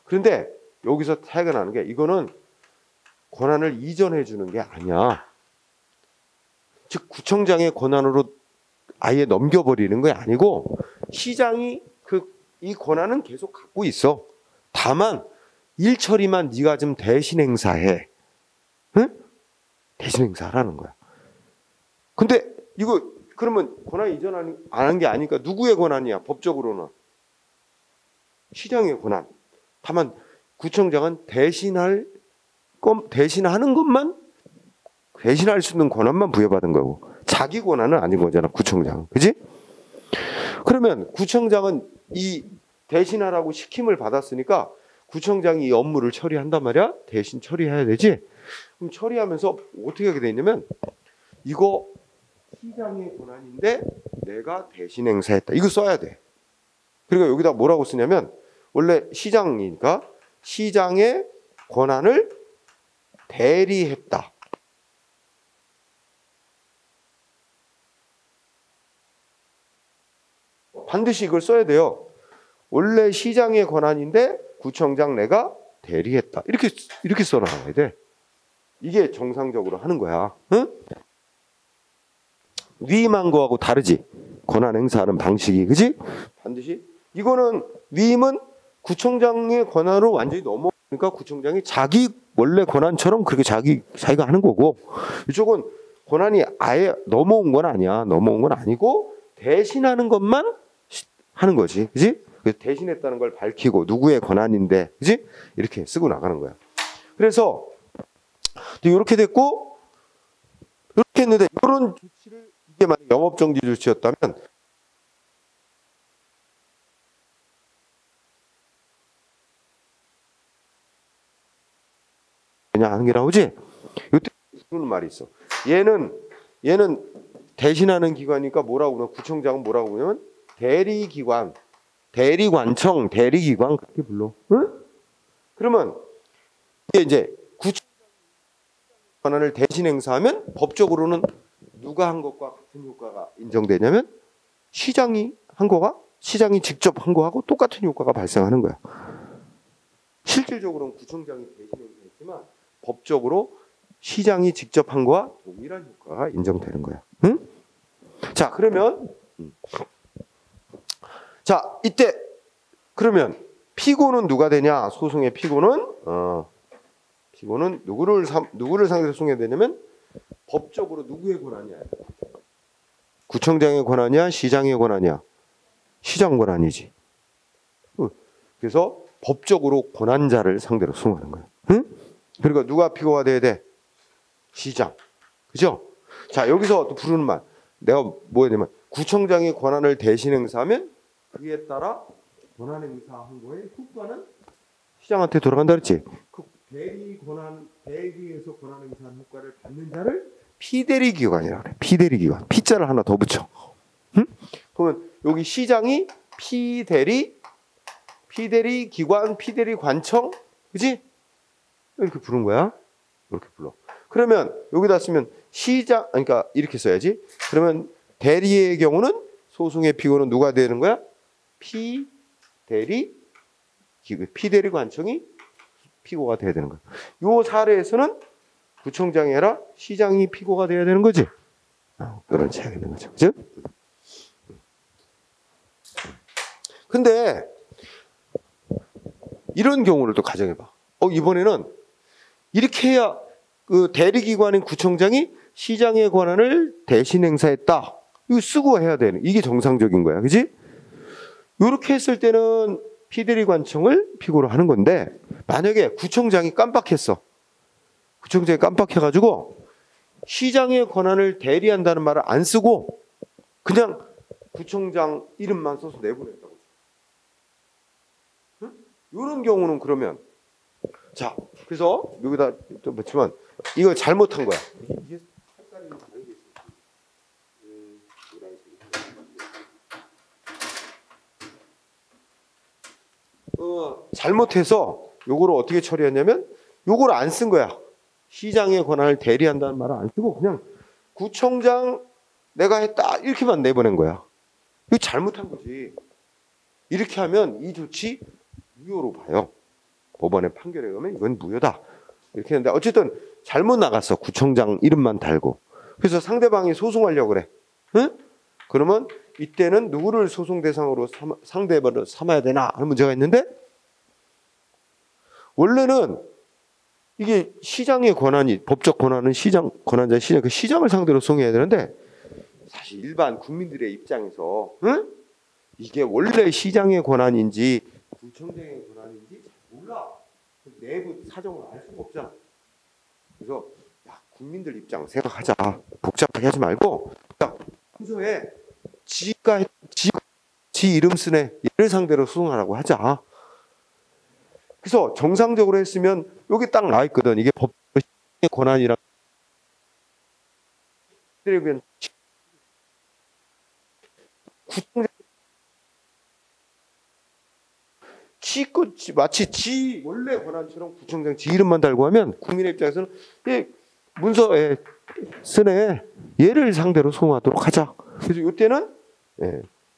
Speaker 1: 그런데 여기서 차이가 나는 게, 이거는 권한을 이전해 주는 게 아니야. 즉, 구청장의 권한으로 아예 넘겨버리는 게 아니고, 시장이 이 권한은 계속 갖고 있어. 다만 일 처리만 네가 좀 대신 행사해. 응? 대신 행사하라는 거야. 근데 이거 그러면 권한 이전 안 한 게 아니니까 누구의 권한이야? 법적으로는 시장의 권한. 다만 구청장은 대신하는 것만, 대신할 수 있는 권한만 부여받은 거고, 자기 권한은 아닌 거잖아, 구청장. 그지? 그러면 구청장은 이 대신하라고 시킴을 받았으니까 구청장이 이 업무를 처리한단 말이야. 대신 처리해야 되지. 그럼 처리하면서 어떻게 하게 돼 있냐면, 이거 시장의 권한인데 내가 대신 행사했다. 이거 써야 돼. 그리고 여기다 뭐라고 쓰냐면, 원래 시장이니까 시장의 권한을 대리했다. 반드시 이걸 써야 돼요. 원래 시장의 권한인데 구청장 내가 대리했다. 이렇게 써놔야 돼. 이게 정상적으로 하는 거야. 응? 위임한 거하고 다르지. 권한 행사하는 방식이. 그지? 반드시. 이거는 위임은 구청장의 권한으로 완전히 넘어가니까 구청장이 자기 원래 권한처럼 그렇게 자기가 하는 거고, 이쪽은 권한이 아예 넘어온 건 아니야. 넘어온 건 아니고 대신하는 것만 하는 거지. 그지? 대신했다는 걸 밝히고 누구의 권한인데, 그지? 이렇게 쓰고 나가는 거야. 그래서 이렇게 됐고, 이렇게 했는데, 이런 조치를, 이게 만약 영업정지 조치였다면 그냥 하는 게 나오지? 이때 그런 말이 있어. 얘는 대신하는 기관이니까 뭐라고 그러냐? 구청장은 뭐라고 그러냐면 대리기관, 대리관청, 대리기관 그렇게 불러. 응? 그러면 이게 이제 구청장 권한을 대신 행사하면 법적으로는 누가 한 것과 같은 효과가 인정되냐면 시장이 직접 한 거하고 똑같은 효과가 발생하는 거야. 실질적으로는 구청장이 대신 행사했지만 법적으로 시장이 직접 한 거와 동일한 효과가 인정되는 거야. 응? 자, 그러면 자, 이때 그러면 피고는 누가 되냐? 소송의 피고는 누구를 상대로 소송해야 되냐면 법적으로 누구의 권한이야? 구청장의 권한이야? 시장의 권한이야? 시장 권한이지. 그래서 법적으로 권한자를 상대로 소송하는 거야. 응? 그러니까 누가 피고가 돼야 돼? 시장. 그죠? 자, 여기서 또 부르는 말. 내가 뭐 해야 되냐면 구청장의 권한을 대신 행사하면 그에 따라 권한 행사한 거의 효과는 시장한테 돌아간다 그랬지. 그 대리에서 권한 행사한 효과를 받는 자를 피대리 기관이라고 그래. 피대리 기관. 피자를 하나 더 붙여. 응? 그러면 여기 시장이 피대리 피대리 기관, 피대리 관청, 그지? 이렇게 부른 거야. 이렇게 불러. 그러면 여기다 쓰면 시장, 그러니까 이렇게 써야지. 그러면 대리의 경우는 소송의 피고는 누가 되는 거야? 피대리 관청이 피고가 돼야 되는 거야. 요 사례에서는 구청장이 아니라 시장이 피고가 돼야 되는 거지. 그런 차이가 있는 거죠. 그죠? 근데 이런 경우를 또 가정해봐. 이번에는 이렇게 해야 그 대리기관인 구청장이 시장의 권한을 대신 행사했다. 이거 쓰고 해야 되는, 이게 정상적인 거야. 그지? 이렇게 했을 때는 피대리관청을 피고로 하는 건데, 만약에 구청장이 깜빡했어. 구청장이 깜빡해가지고 시장의 권한을 대리한다는 말을 안 쓰고 그냥 구청장 이름만 써서 내보냈다고. 응? 이런 경우는 그러면, 자, 그래서 여기다 또 붙이면 이거 잘못한 거야. 이게 색깔이 다른 게 있어. 잘못해서 요거를 어떻게 처리했냐면 요거를 안 쓴 거야. 시장의 권한을 대리한다는 말을 안 쓰고 그냥 구청장 내가 했다 이렇게만 내보낸 거야. 이거 잘못한 거지. 이렇게 하면 이 조치 무효로 봐요. 법원의 판결에 의하면 이건 무효다. 이렇게 했는데 어쨌든 잘못 나갔어. 구청장 이름만 달고. 그래서 상대방이 소송하려고 그래. 응? 그러면 이때는 누구를 소송 대상으로 상대방을 삼아야 되나 하는 문제가 있는데, 원래는 이게 시장의 권한이, 법적 권한은 시장, 권한자 시장, 그 시장을 상대로 소송해야 되는데, 사실 일반 국민들의 입장에서, 응? 이게 원래 시장의 권한인지 구청장의 권한인지 잘 몰라. 내부 사정을 알 수가 없잖아. 그래서 야, 국민들 입장 생각하자. 복잡하게 하지 말고, 야, 평소에 지 이름 쓴 애 얘를 상대로 소송하라고 하자. 그래서 정상적으로 했으면 여기 딱 나와 있거든. 이게 법의 권한이랑 구청장 마치 지 원래 권한처럼 구청장 지 이름만 달고 하면 국민의 입장에서는 문서에 쓰네 얘를 상대로 소송하도록 하자. 그래서 이때는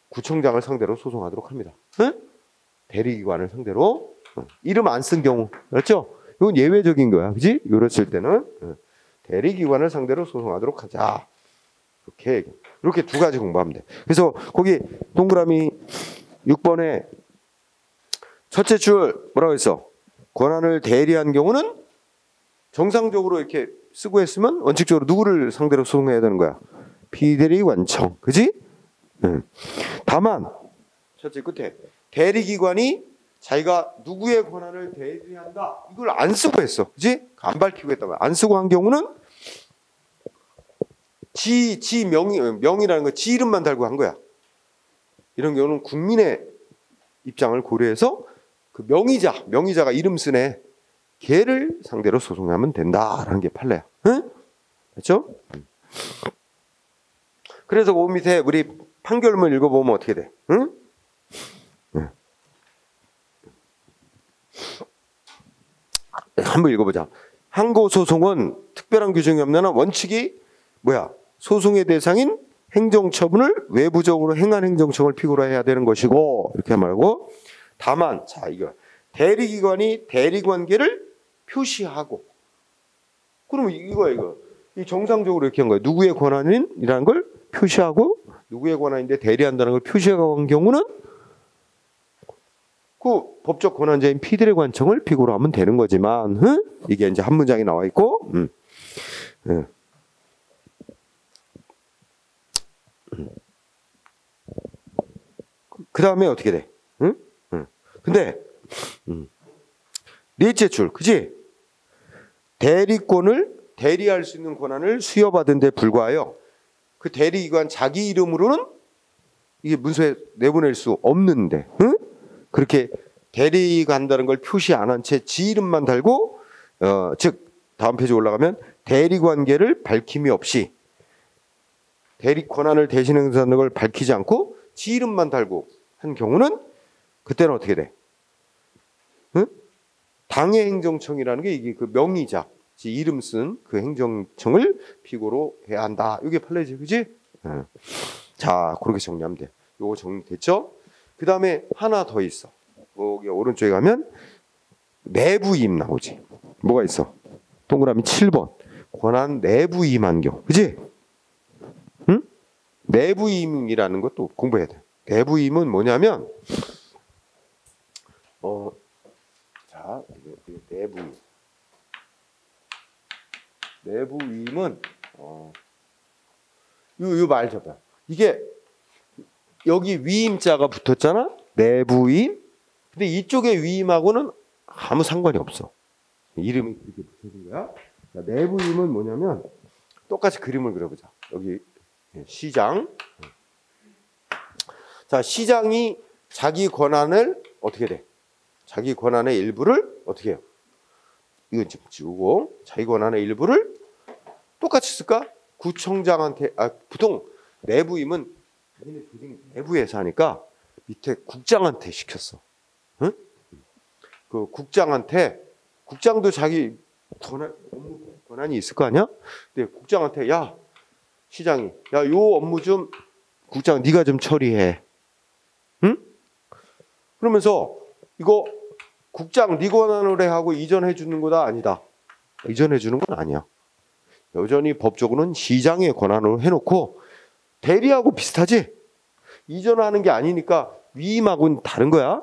Speaker 1: 구청장을 상대로 소송하도록 합니다. 응? 대리기관을 상대로 이름 안 쓴 경우, 그렇죠? 이건 예외적인 거야, 그지? 이랬을 때는 대리기관을 상대로 소송하도록 하자. 이렇게 두 가지 공부하면 돼. 그래서 거기 동그라미 6번에 첫째 줄 뭐라고 했어? 권한을 대리한 경우는 정상적으로 이렇게 쓰고 했으면 원칙적으로 누구를 상대로 소송해야 되는 거야? 피대리관청, 그지? 다만 첫째 끝에 대리기관이 자기가 누구의 권한을 대리한다 이걸 안 쓰고 했어, 그지? 안 밝히고 했단 말이야. 안 쓰고 한 경우는 지 명이라는 거 지 이름만 달고 한 거야. 이런 경우는 국민의 입장을 고려해서 그 명의자가 이름 쓴 애 걔를 상대로 소송하면 된다라는 게 판례야. 응? 그렇죠? 그래서 그 밑에 우리 판결문 읽어보면 어떻게 돼? 응? 한번 읽어보자. 항고소송은 특별한 규정이 없는 한 원칙이 뭐야? 소송의 대상인 행정처분을 외부적으로 행한 행정청을 피고로 해야 되는 것이고, 이렇게 말하고, 다만 자 이거 대리기관이 대리관계를 표시하고, 그러면 이거 이 정상적으로 이렇게 한 거예요. 누구의 권한이라는 걸 표시하고, 누구의 권한인데 대리한다는 걸 표시하고 한 경우는 그 법적 권한자인 피대리관청을 피고로 하면 되는 거지만, 이게 이제 한 문장이 나와 있고, 그 다음에 어떻게 돼? 근데 넷째 줄, 그지? 대리권을 대리할 수 있는 권한을 수여받은 데 불과하여 그 대리기관 자기 이름으로는 이게 문서에 내보낼 수 없는데, 그렇게 대리간다는 걸 표시 안 한 채 지 이름만 달고, 즉 다음 페이지 올라가면 대리관계를 밝힘이 없이 대리 권한을 대신 행사하는 걸 밝히지 않고 지 이름만 달고 한 경우는 그때는 어떻게 돼? 응? 당의 행정청이라는 게 이게 그 명의자, 이름 쓴 그 행정청을 피고로 해야 한다. 이게 판례지, 그지? 응. 자, 그렇게 정리하면 돼. 요거 정리됐죠? 그 다음에 하나 더 있어. 여기 오른쪽에 가면 내부임 나오지. 뭐가 있어? 동그라미 7번. 권한 내부임한 경우, 그지? 응? 내부임이라는 것도 공부해야 돼. 내부임은 뭐냐면, 자, 내부임. 내부임은, 요 말 잡아. 이게, 여기 위임자가 붙었잖아? 내부임? 근데 이쪽에 위임하고는 아무 상관이 없어. 이름이 그렇게 붙여진 거야. 자, 내부임은 뭐냐면, 똑같이 그림을 그려보자. 여기, 시장. 자, 시장이 자기 권한을 어떻게 돼? 자기 권한의 일부를 어떻게 해요? 이건 좀 지우고 자기 권한의 일부를 똑같이 쓸까? 구청장한테 보통 내부임은 자기네 조직 내부에서 하니까 밑에 국장한테 시켰어. 응? 그 국장도 자기 업무 권한이 있을 거 아니야? 근데 국장한테 야 시장이 야 요 업무 좀 국장 네가 좀 처리해. 응? 그러면서 이거 국장 네 권한으로 해 하고 이전해 주는 거다? 아니다. 이전해 주는 건 아니야. 여전히 법적으로는 시장의 권한으로 해놓고 대리하고 비슷하지? 이전하는 게 아니니까 위임하고는 다른 거야.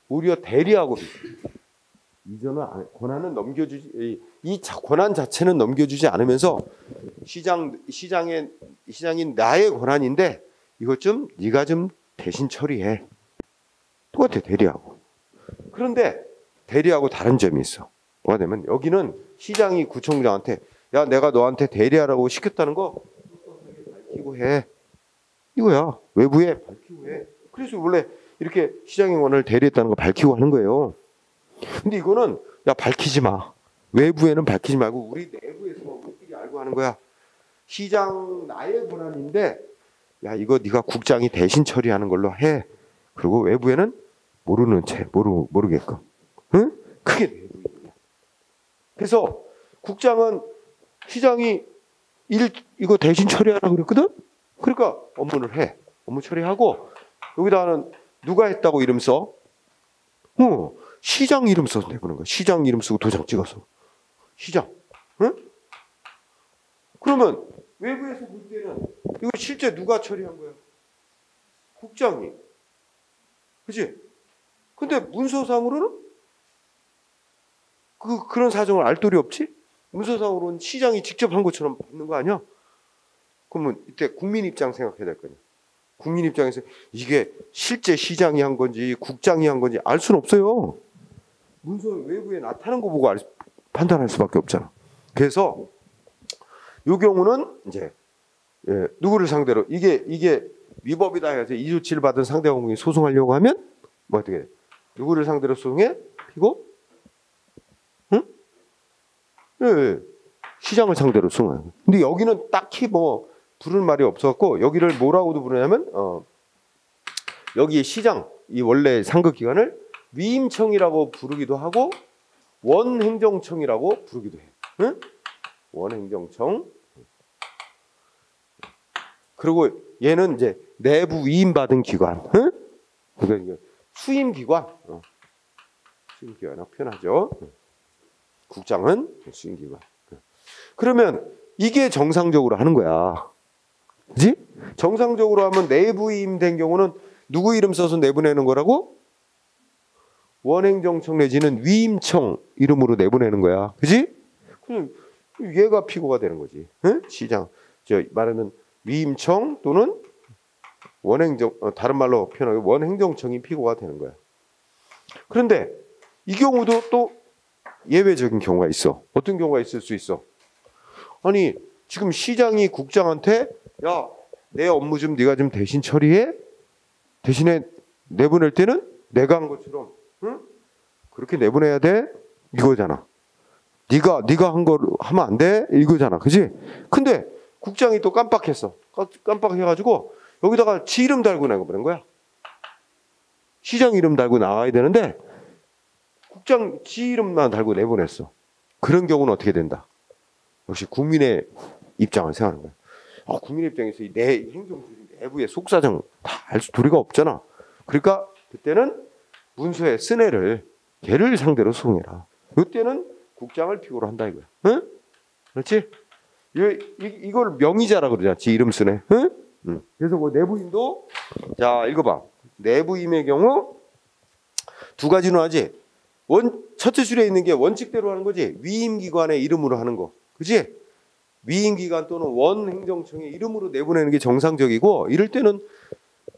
Speaker 1: 오히려 대리하고 비슷해. 이전은 권한은 넘겨주지 이 권한 자체는 넘겨주지 않으면서 시장인 나의 권한인데 이것 좀 네가 좀 대신 처리해. 똑같아 대리하고. 그런데 대리하고 다른 점이 있어. 뭐가 되면 여기는 시장이 구청장한테 야 내가 너한테 대리하라고 시켰다는 거 밝히고 해. 이거야. 외부에 밝히고 해. 그래서 원래 이렇게 시장의 권한을 대리했다는 거 밝히고 하는 거예요. 근데 이거는 야 밝히지 마. 외부에는 밝히지 말고 우리 내부에서 우리끼리 알고 하는 거야. 시장 나의 권한인데 야 이거 네가 국장이 대신 처리하는 걸로 해. 그리고 외부에는 모르는 채 모르게끔. 응? 그게 내부임이야. 그래서 국장은 시장이 이거 대신 처리하라고 그랬거든. 그러니까 업무를 해. 업무 처리하고 여기다가는 누가 했다고 이름 써? 시장 이름 써서 내보는 거야. 시장 이름 쓰고 도장 찍어서. 시장. 응? 그러면 외부에서 볼 때는 이거 실제 누가 처리한 거야? 국장이. 그치? 근데 문서상으로는 그런 사정을 알 도리 없지? 문서상으로는 시장이 직접 한 것처럼 받는 거 아니야? 그러면 이때 국민 입장 생각해야 될 거냐? 국민 입장에서 이게 실제 시장이 한 건지 국장이 한 건지 알 수는 없어요. 문서 외부에 나타난 거 보고 판단할 수밖에 없잖아. 그래서 이 경우는 이제 누구를 상대로 이게 위법이다 해서 이조치를 받은 상대가 공인이 소송하려고 하면 뭐 어떻게 돼? 누구를 상대로 소송해? 피고? 응? 예. 시장을 상대로 소송해. 근데 여기는 딱히 뭐 부를 말이 없어갖고 여기를 뭐라고도 부르냐면 여기 시장 이 원래 상급 기관을 위임청이라고 부르기도 하고 원행정청이라고 부르기도 해. 응? 원행정청. 그리고 얘는 이제 내부 위임받은 기관. 응? 그러니까 수임기관. 수임기관이라고 표현하죠. 국장은 수임기관. 그러면 이게 정상적으로 하는 거야. 그지? 정상적으로 하면 내부 위임된 경우는 누구 이름 써서 내보내는 거라고? 원행정청 내지는 위임청 이름으로 내보내는 거야. 그지? 그럼 얘가 피고가 되는 거지. 응? 시장. 말하는 위임청 또는 다른 말로 표현하면 원행정청이 피고가 되는 거야. 그런데 이 경우도 또 예외적인 경우가 있어. 어떤 경우가 있을 수 있어? 아니 지금 시장이 국장한테 야, 내 업무 좀 네가 좀 대신 처리해. 대신에 내보낼 때는 내가 한 것처럼 응? 그렇게 내보내야 돼. 이거잖아. 네가 한 거 하면 안 돼. 이거잖아. 그지? 근데 국장이 또 깜빡했어. 깜빡해가지고 여기다가 지 이름 달고 나가버린 거야. 시장 이름 달고 나가야 되는데 국장 지 이름만 달고 내보냈어. 그런 경우는 어떻게 된다? 역시 국민의 입장을 생각하는 거야. 국민의 입장에서 내 행정부의 내부의 속사정 다 알 도리가 없잖아. 그러니까 그때는 문서에 쓴 애를 걔를 상대로 소송해라. 이때는 국장을 피고로 한다 이거야. 응? 그렇지? 이걸 명의자라 그러잖아. 지 이름 쓴 애. 응? 응. 그래서 그 내부임도 자 읽어봐. 내부임의 경우 두 가지는 하지. 첫째 줄에 있는 게 원칙대로 하는 거지. 위임기관의 이름으로 하는 거. 그지? 위임기관 또는 원행정청의 이름으로 내보내는 게 정상적이고, 이럴 때는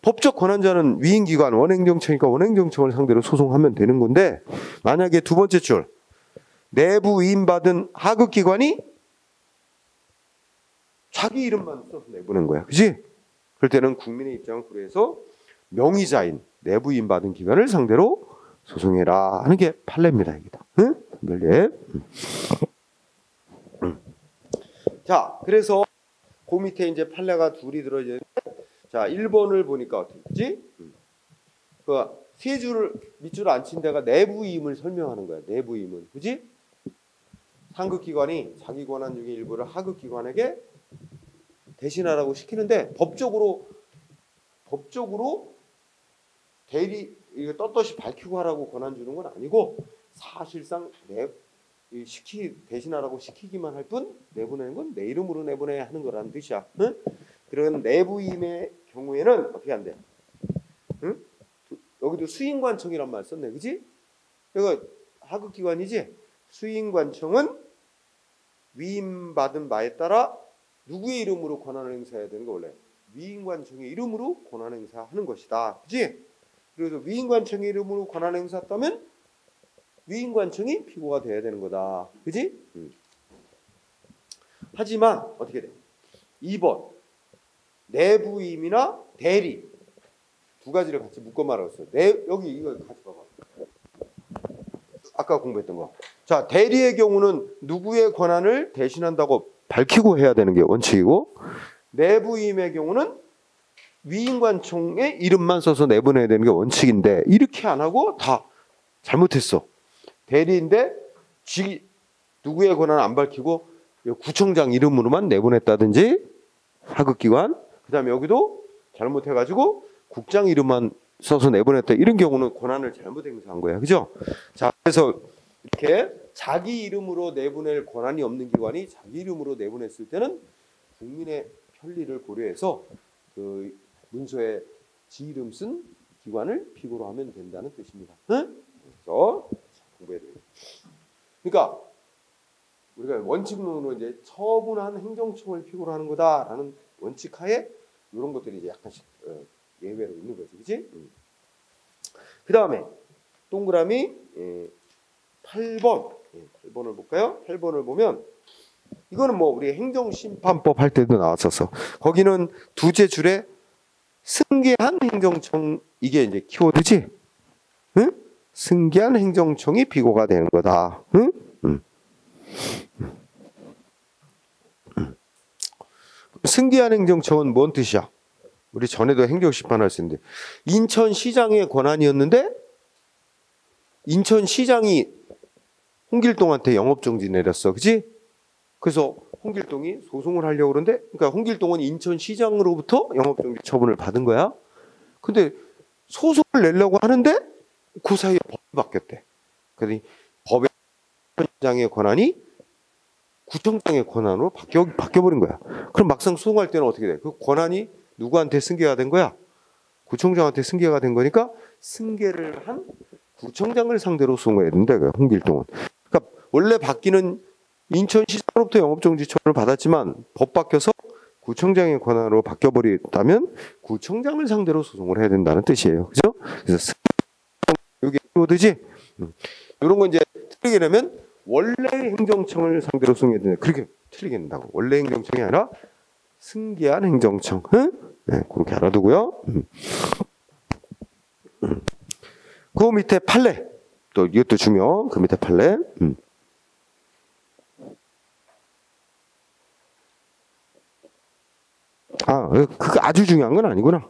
Speaker 1: 법적 권한자는 위임기관 원행정청이니까 원행정청을 상대로 소송하면 되는 건데, 만약에 두 번째 줄 내부 위임받은 하급기관이 자기 이름만 써서 내보낸 거야. 그지? 그럴 때는 국민의 입장을 고려해서 명의자인 내부 위임받은 기관을 상대로 소송해라 하는 게 판례입니다. 여기다. 응? 예. 자, 그래서 그 밑에 이제 판례가 둘이 들어있는데, 자, 1번을 보니까 어떻게 되지? 그 세 줄을 밑줄 안 친 데가 내부임을 설명하는 거야. 내부임은. 그지? 상급기관이 자기 권한 중에 일부를 하급기관에게 대신하라고 시키는데, 법적으로 대리 이거 떳떳이 밝히고 하라고 권한 주는 건 아니고, 사실상 대신하라고 시키기만 할 뿐 내보내는 건 내 이름으로 내보내야 하는 거라는 뜻이야. 응? 그런 내부임의 경우에는 어떻게 한대? 응? 여기도 수임관청이란 말 썼네, 그지? 이거 하급기관이지. 수임관청은 위임받은 바에 따라 누구의 이름으로 권한을 행사해야 되는 거 원래 위임관청의 이름으로 권한 행사하는 것이다, 그지? 그래서 위임관청의 이름으로 권한 행사했다면 위임관청이 피고가 돼야 되는 거다, 그지? 하지만 어떻게 돼? 2번 내부임이나 대리 두 가지를 같이 묶어 말했어요. 여기 이거 같이 봐봐. 아까 공부했던 거. 자, 대리의 경우는 누구의 권한을 대신한다고 밝히고 해야 되는 게 원칙이고, 내부임의 경우는 위임관청의 이름만 써서 내보내야 되는 게 원칙인데, 이렇게 안 하고 다 잘못했어. 대리인데 누구의 권한을 안 밝히고 구청장 이름으로만 내보냈다든지, 하급기관, 그 다음에 여기도 잘못해가지고 국장 이름만 써서 내보냈다, 이런 경우는 권한을 잘못 행사한 거야. 그죠? 자, 그래서 이렇게 자기 이름으로 내보낼 권한이 없는 기관이 자기 이름으로 내보냈을 때는 국민의 편리를 고려해서 그 문서에 지 이름 쓴 기관을 피고로 하면 된다는 뜻입니다. 응? 그래서 공부해야 돼요. 그러니까 우리가 원칙론으로 이제 처분한 행정청을 피고로 하는 거다라는 원칙하에 이런 것들이 이제 약간씩 예외로 있는 거지, 그렇지? 그 다음에 동그라미 8번, 8번을 볼까요? 8번을 보면 이거는 뭐 우리 행정심판법 할 때도 나왔었어. 거기는 두째 줄에 승계한 행정청, 이게 이제 키워드지? 응? 승계한 행정청이 피고가 되는 거다. 응? 승계한 행정청은 뭔 뜻이야? 우리 전에도 행정심판 할 수 있는데, 인천시장의 권한이었는데 인천시장이 홍길동한테 영업정지 내렸어, 그지? 그래서 홍길동이 소송을 하려고 그러는데, 그러니까 홍길동은 인천시장으로부터 영업정지 처분을 받은 거야. 근데 소송을 내려고 하는데 그 사이에 법이 바뀌었대. 그러니 법의 시장의 권한이 구청장의 권한으로 바뀌어버린 거야. 그럼 막상 소송할 때는 어떻게 돼? 그 권한이 누구한테 승계가 된 거야? 구청장한테 승계가 된 거니까 승계를 한 구청장을 상대로 소송해야 된다, 홍길동은. 그러니까 원래 받기는 인천시장으로부터 영업정지 처분을 받았지만 법 바뀌어서 구청장의 권한으로 바뀌어버렸다면 구청장을 상대로 소송을 해야 된다는 뜻이에요. 그죠? 그래서 이게 키워드지? 이런 건 이제 틀리게 되면 원래 행정청을 상대로 소송해야 된다. 그렇게 틀리게 된다고. 원래 행정청이 아니라 승계한 행정청. 응? 네, 그렇게 알아두고요. 그 밑에 판례. 또 이것도 중요. 그 밑에 판례. 그거 아주 중요한 건 아니구나.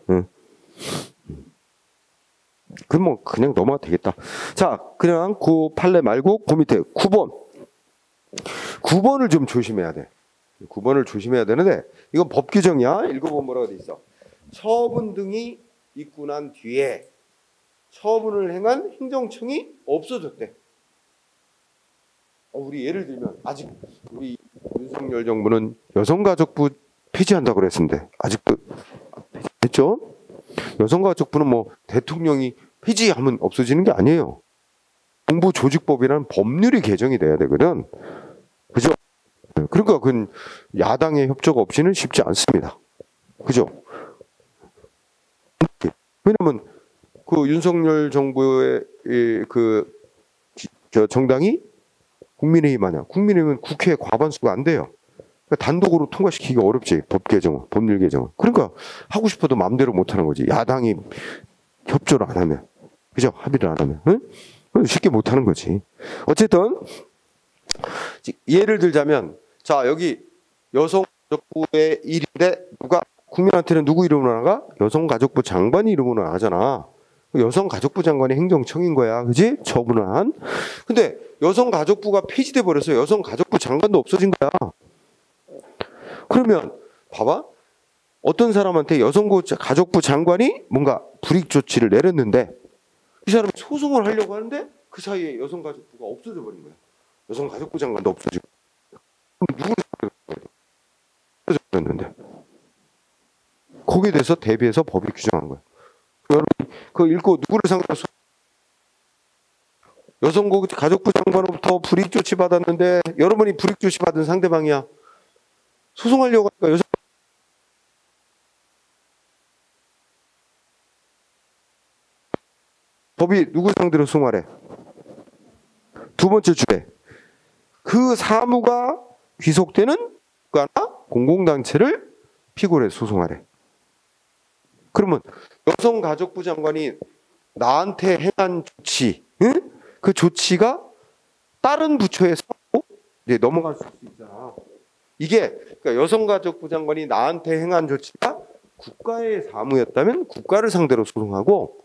Speaker 1: 그럼 뭐 그냥 넘어가도 되겠다. 자, 그냥 그 판례 말고 그 밑에 9번. 9번을 좀 조심해야 돼. 9번을 조심해야 되는데 이건 법 규정이야. 읽어보면 뭐라고 돼 있어. 처분 등이 있고 난 뒤에 처분을 행한 행정청이 없어졌대. 우리 예를 들면 아직 우리 윤석열 정부는 여성가족부 폐지한다고 그랬는데 아직도 폐지했죠? 여성가족부는 뭐 대통령이 폐지하면 없어지는 게 아니에요. 정부조직법이라는 법률이 개정이 돼야 되거든. 그죠? 그러니까 그건 야당의 협조가 없이는 쉽지 않습니다. 그죠? 왜냐면 그 윤석열 정부의 저 정당이 국민의힘 아니야. 국민의힘은 국회 과반수가 안 돼요. 그러니까 단독으로 통과시키기가 어렵지. 법 개정은, 법률 개정은. 그러니까 하고 싶어도 마음대로 못 하는 거지. 야당이 협조를 안 하면. 그죠? 합의를 안 하면. 응? 쉽게 못 하는 거지. 어쨌든 예를 들자면 자, 여기 여성가족부의 일인데 누가 국민한테는 누구 이름으로 나가? 여성가족부 장관이 이름으로 나가잖아. 여성가족부 장관이 행정청인 거야. 그지? 처분을 한. 근데 여성가족부가 폐지돼 버려서 여성가족부 장관도 없어진 거야. 그러면 봐봐. 어떤 사람한테 여성가족부 장관이 뭔가 불이익 조치를 내렸는데 이 사람이 소송을 하려고 하는데 그 사이에 여성가족부가 없어져 버린 거야. 여성가족부 장관도 없어지고. 그럼 누구를 없어졌는데 거기에 대해서 대비해서 법이 규정한 거야. 여러분 그거 읽고 누구를 상대로 여성가족부 장관으로부터 불이익 조치 받았는데 여러분이 불이익 조치 받은 상대방이야. 소송하려고 하니까 법이 누구 상대로 소송하래? 두 번째 주제. 그 사무가 귀속되는 국가나 공공단체를 피고로 해서 소송하래. 그러면 여성가족부 장관이 나한테 행한 조치, 응? 그 조치가 다른 부처에 이제 넘어갈 수 있잖아. 이게 그러니까 여성가족부 장관이 나한테 행한 조치가 국가의 사무였다면 국가를 상대로 소송하고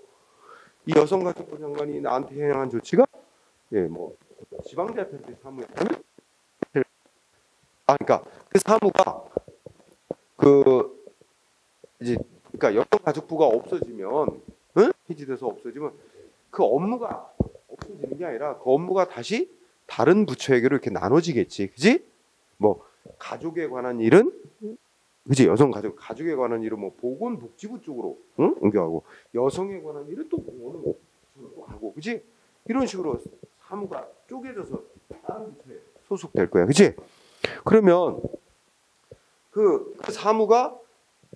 Speaker 1: 이 여성가족부 장관이 나한테 행한 조치가 뭐 지방자치단체 사무였다면 그러니까 그 사무가 이제 그러니까 여성가족부가 없어지면 폐지돼서 없어지면 그 업무가 없어지는 게 아니라 그 업무가 다시 다른 부처에게로 이렇게 나눠지겠지, 그지? 뭐 가족에 관한 일은 그지 가족에 관한 일은 뭐 보건복지부 쪽으로 옮겨가고 여성에 관한 일은 또 어느 부처로 가고, 그지? 이런 식으로 사무가 쪼개져서 다른 부처에 소속될 거야, 그지? 그러면 그 사무가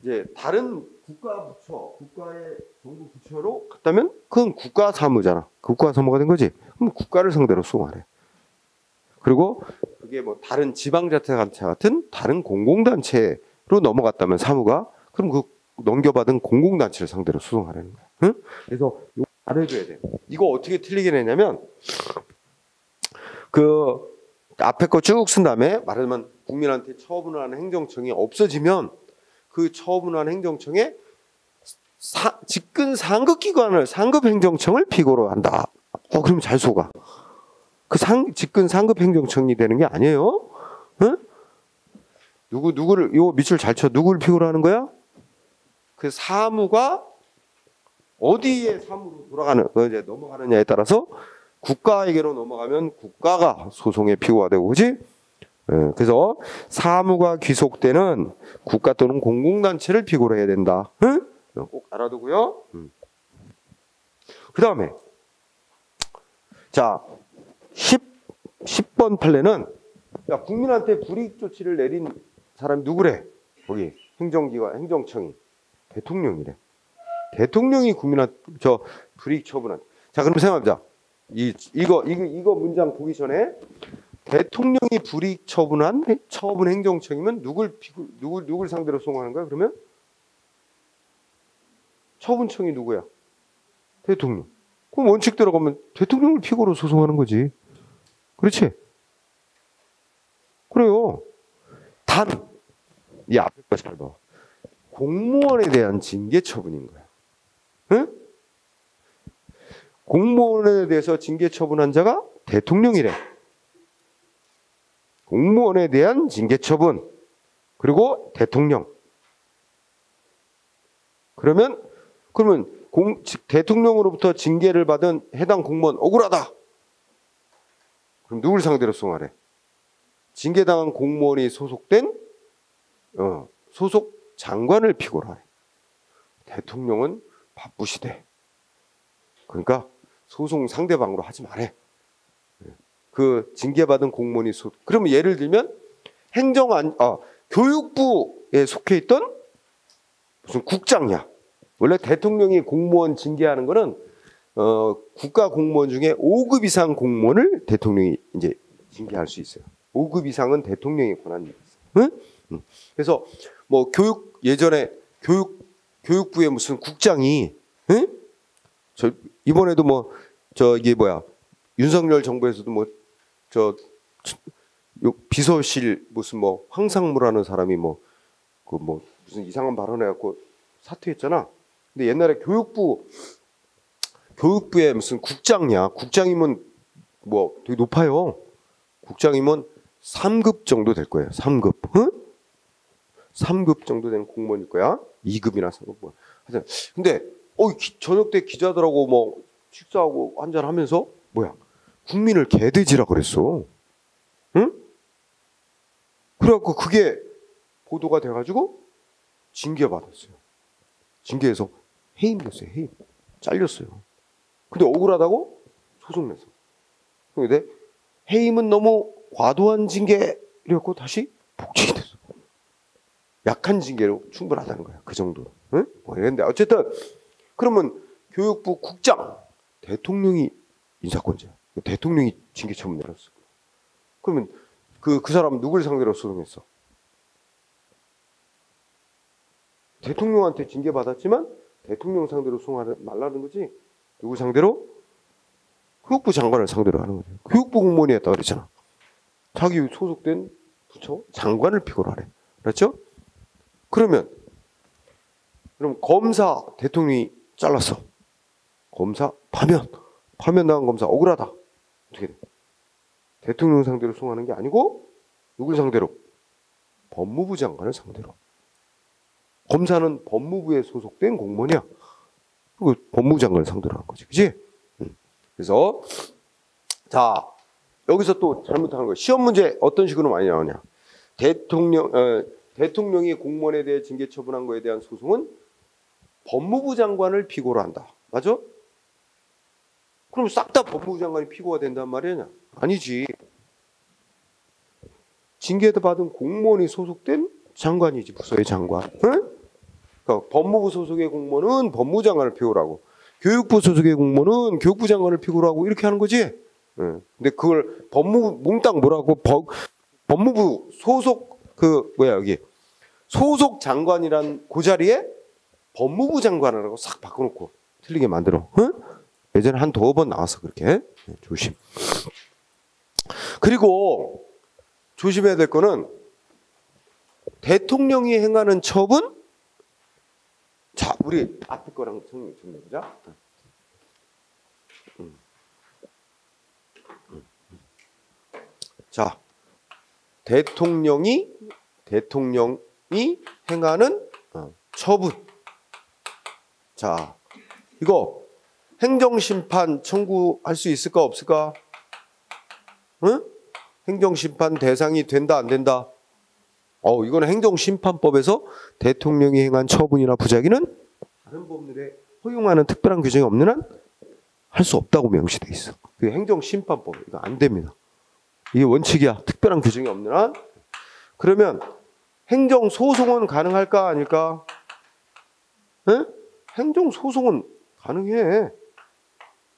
Speaker 1: 이제 다른 국가의 정부 부처로 갔다면 그건 국가 사무잖아. 국가 사무가 된 거지. 그럼 국가를 상대로 소송하래. 그리고 그게 뭐 다른 지방자치단체 같은 다른 공공단체로 넘어갔다면 사무가 그럼 그 넘겨받은 공공단체를 상대로 소송하라는 거야. 응? 그래서 이거 알아줘야 돼. 이거 어떻게 틀리게 내냐면 그 앞에 거 쭉 쓴 다음에 말하자면 국민한테 처분을 하는 행정청이 없어지면 그 처분한 행정청에 직근 상급기관을 상급행정청을 피고로 한다. 그러면 잘 속아. 그 직근 상급행정청이 되는 게 아니에요. 응? 누구를 요 밑줄 잘 쳐. 누구를 피고로 하는 거야? 그 사무가 어디에 사무로 이제 넘어가느냐에 따라서 국가에게로 넘어가면 국가가 소송의 피고가 되고, 그렇지? 그래서 사무가 귀속되는 국가 또는 공공단체를 피고로 해야 된다. 응? 꼭 알아두고요. 그 다음에 자 10번 판례는 야, 국민한테 불이익 조치를 내린 사람이 누구래? 거기 행정기관 행정청이 대통령이래. 대통령이 국민한테 불이익 처분한. 자, 그럼 생각해보자. 이거 문장 보기 전에 대통령이 불이익 처분한 처분 행정청이면 누굴 상대로 소송하는 거야? 그러면 처분청이 누구야? 대통령. 그럼 원칙대로 가면 대통령을 피고로 소송하는 거지. 그렇지? 그래요. 단, 이 앞에 거 잘 봐. 공무원에 대한 징계 처분인 거야. 응? 공무원에 대해서 징계 처분한 자가 대통령이래. 공무원에 대한 징계 처분 그리고 대통령. 그러면 대통령으로부터 징계를 받은 해당 공무원 억울하다. 그럼 누굴 상대로 소송하래? 징계당한 공무원이 소속된 소속 장관을 피고로 하래. 대통령은 바쁘시대. 그러니까 소송 상대방으로 하지 말래. 그 징계받은 공무원이 그러면 예를 들면 교육부에 속해 있던 무슨 국장이야. 원래 대통령이 공무원 징계하는 거는 국가 공무원 중에 5급 이상 공무원을 대통령이 이제 징계할 수 있어요. 5급 이상은 대통령의 권한이 있어요. 응? 그래서 뭐 예전에 교육부에 무슨 국장이 이번에도 윤석열 정부에서도 비서실 무슨 황상무라는 사람이 무슨 이상한 발언해갖고 사퇴했잖아. 근데 옛날에 교육부에 무슨 국장이야. 국장이면 되게 높아요. 국장이면 3급 정도 될 거예요. 3급. 응? 3급 정도 되는 공무원일 거야. 2급이나 3급. 근데 저녁 때 기자들하고 식사하고 한잔 하면서 국민을 개돼지라 그랬어. 응? 그래갖고 그게 보도가 돼가지고 징계받았어요. 징계해서 해임됐어요. 해임. 잘렸어요. 근데 억울하다고 소송 냈어. 근데 해임은 너무 과도한 징계였고 다시 복직이 됐어. 약한 징계로 충분하다는 거야. 그 정도로. 응? 그런데 어쨌든 그러면 교육부 국장 대통령이 인사권자야. 대통령이 징계 처분 내렸어. 그러면 그 사람은 누굴 상대로 소송했어? 대통령한테 징계 받았지만 대통령 상대로 소송하지 말라는 거지. 누구 상대로? 교육부 장관을 상대로 하는 거지. 교육부 공무원이 했다 그랬잖아. 자기 소속된 부처 장관을 피고로 하래. 그렇죠? 그럼 검사 대통령이 잘랐어. 검사 파면당한 검사 억울하다. 어떻게 돼? 대통령 상대로 소송하는 게 아니고 누굴 상대로? 법무부 장관을 상대로. 검사는 법무부에 소속된 공무원이야. 그리고 법무부 장관을 상대로 하는 거지. 그치? 그래서 자 여기서 또 잘못하는 거야. 시험 문제 어떤 식으로 많이 나오냐. 대통령이 공무원에 대해 징계 처분한 거에 대한 소송은 법무부 장관을 피고로 한다. 맞아? 그럼 싹 다 법무부 장관이 피고가 된단 말이냐? 아니지. 징계받은 공무원이 소속된 장관이지. 부서의 장관. 응? 그러니까 법무부 소속의 공무원은 법무부 장관을 피고로 하고 교육부 소속의 공무원은 교육부 장관을 피고로 하고 이렇게 하는 거지. 응. 근데 그걸 법무부 몽땅 뭐라고 법무부 소속 소속 장관이란 그 자리에 법무부 장관이라고 싹 바꿔놓고 틀리게 만들어. 응? 예전에 한 두어 번 나왔어 그렇게. 조심. 그리고 조심해야 될 거는 대통령이 행하는 처분. 자, 우리 앞에 거랑 정리해보자. 자, 대통령이 행하는 처분. 자, 이거 행정심판 청구할 수 있을까 없을까? 응? 행정심판 대상이 된다 안 된다? 이거는 행정심판법에서 대통령이 행한 처분이나 부작위는 다른 법률에 허용하는 특별한 규정이 없는 한 할 수 없다고 명시돼 있어. 그게 행정심판법. 이거 안 됩니다. 이게 원칙이야. 특별한 규정이 없는 한. 그러면 행정소송은 가능할까 아닐까? 에? 행정소송은 가능해.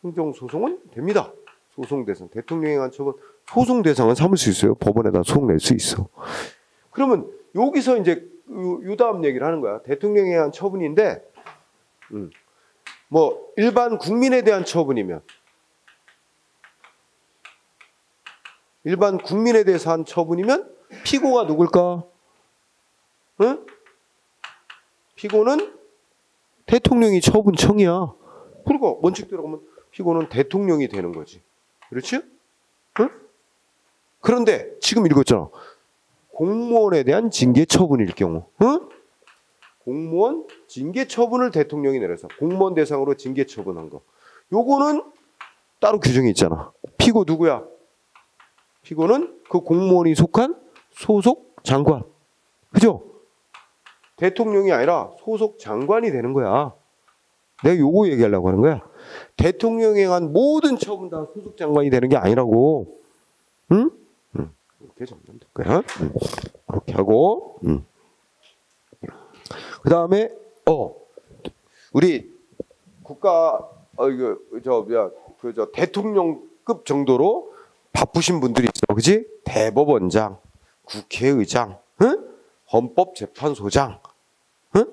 Speaker 1: 행정소송은 됩니다. 소송 대상. 대통령이 한 처분 소송 대상은 삼을 수 있어요. 법원에다 소송 낼 수 있어. 그러면 여기서 이제 요 다음 얘기를 하는 거야. 대통령에 대한 처분인데 일반 국민에 대한 처분이면 일반 국민에 대해서 한 처분이면 피고가 누굴까? 응? 피고는 대통령이 처분청이야. 그리고 원칙대로 가면 피고는 대통령이 되는 거지. 그렇지? 응? 그런데 지금 읽었잖아. 공무원에 대한 징계 처분일 경우, 응? 공무원 징계 처분을 대통령이 내려서 공무원 대상으로 징계 처분한 거. 요거는 따로 규정이 있잖아. 피고 누구야? 피고는 그 공무원이 속한 소속 장관. 그죠? 대통령이 아니라 소속 장관이 되는 거야. 내가 요거 얘기하려고 하는 거야. 대통령이 한 모든 처분 다 소속 장관이 되는 게 아니라고. 응? 이렇게 적으면 될 거야. 그렇게 하고. 그 다음에 우리 국가 대통령급 정도로 바쁘신 분들이 있어, 그지? 대법원장, 국회의장, 응? 헌법재판소장, 응?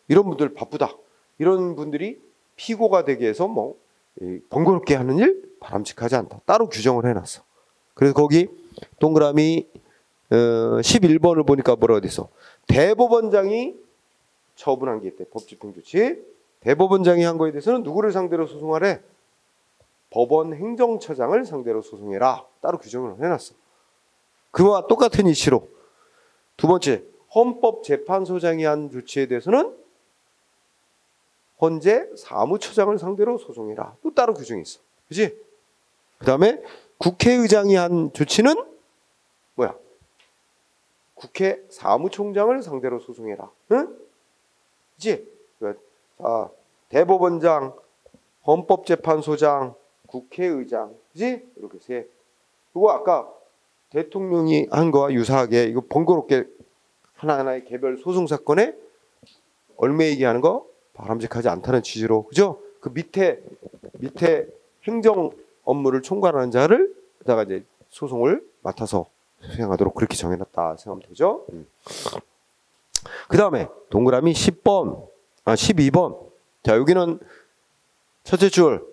Speaker 1: 이런 분들 바쁘다. 이런 분들이 피고가 되기 위해서 뭐 번거롭게 하는 일 바람직하지 않다. 따로 규정을 해놨어. 그래서 거기 동그라미 11번을 보니까 뭐라고 돼 있어? 대법원장이 처분한 게 있대. 법집행조치. 대법원장이 한 거에 대해서는 누구를 상대로 소송하래? 법원 행정처장을 상대로 소송해라. 따로 규정을 해놨어. 그와 똑같은 이치로 두 번째, 헌법재판소장이 한 조치에 대해서는 헌재 사무처장을 상대로 소송해라. 또 따로 규정이 있어. 그치? 그 다음에 국회의장이 한 조치는 뭐야? 국회 사무총장을 상대로 소송해라. 응? 그치? 자, 대법원장, 헌법재판소장, 국회의장. 그치? 이렇게 세. 그리고 아까 대통령이 한 거와 유사하게 이거 번거롭게 하나하나의 개별 소송 사건에 얽매이게 하는 거 바람직하지 않다는 취지로, 그죠? 그 밑에 행정 업무를 총괄하는 자를다가 이제 소송을 맡아서 수행하도록 그렇게 정해놨다 생각하면 되죠. 그 다음에 동그라미 12번. 자, 여기는 첫째 줄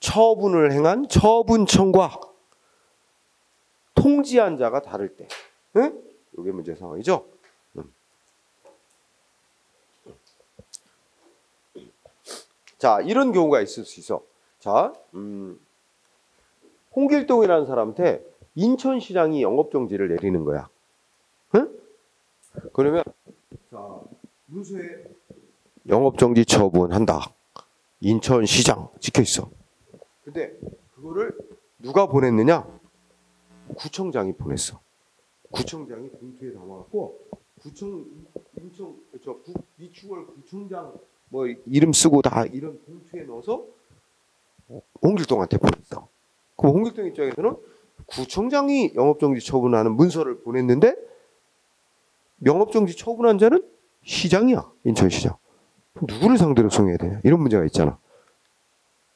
Speaker 1: 처분을 행한 처분청과 통지한 자가 다를 때, 응? 이게 문제 상황이죠. 자, 이런 경우가 있을 수 있어. 자, 홍길동이라는 사람한테 인천시장이 영업정지를 내리는 거야. 응? 그러면 자, 문서에 영업정지 처분한다. 인천시장 찍혀 있어. 근데 그거를 누가 보냈느냐? 구청장이 보냈어. 구청장이 봉투에 담아갖고 이충월 구청장 뭐 이름 쓰고 다 이런 봉투에 넣어서 홍길동한테 보냈어. 그럼 홍길동 입장에서는 구청장이 영업정지 처분하는 문서를 보냈는데 영업정지 처분한 자는 시장이야. 인천시장. 누구를 상대로 소송해야 되냐? 이런 문제가 있잖아.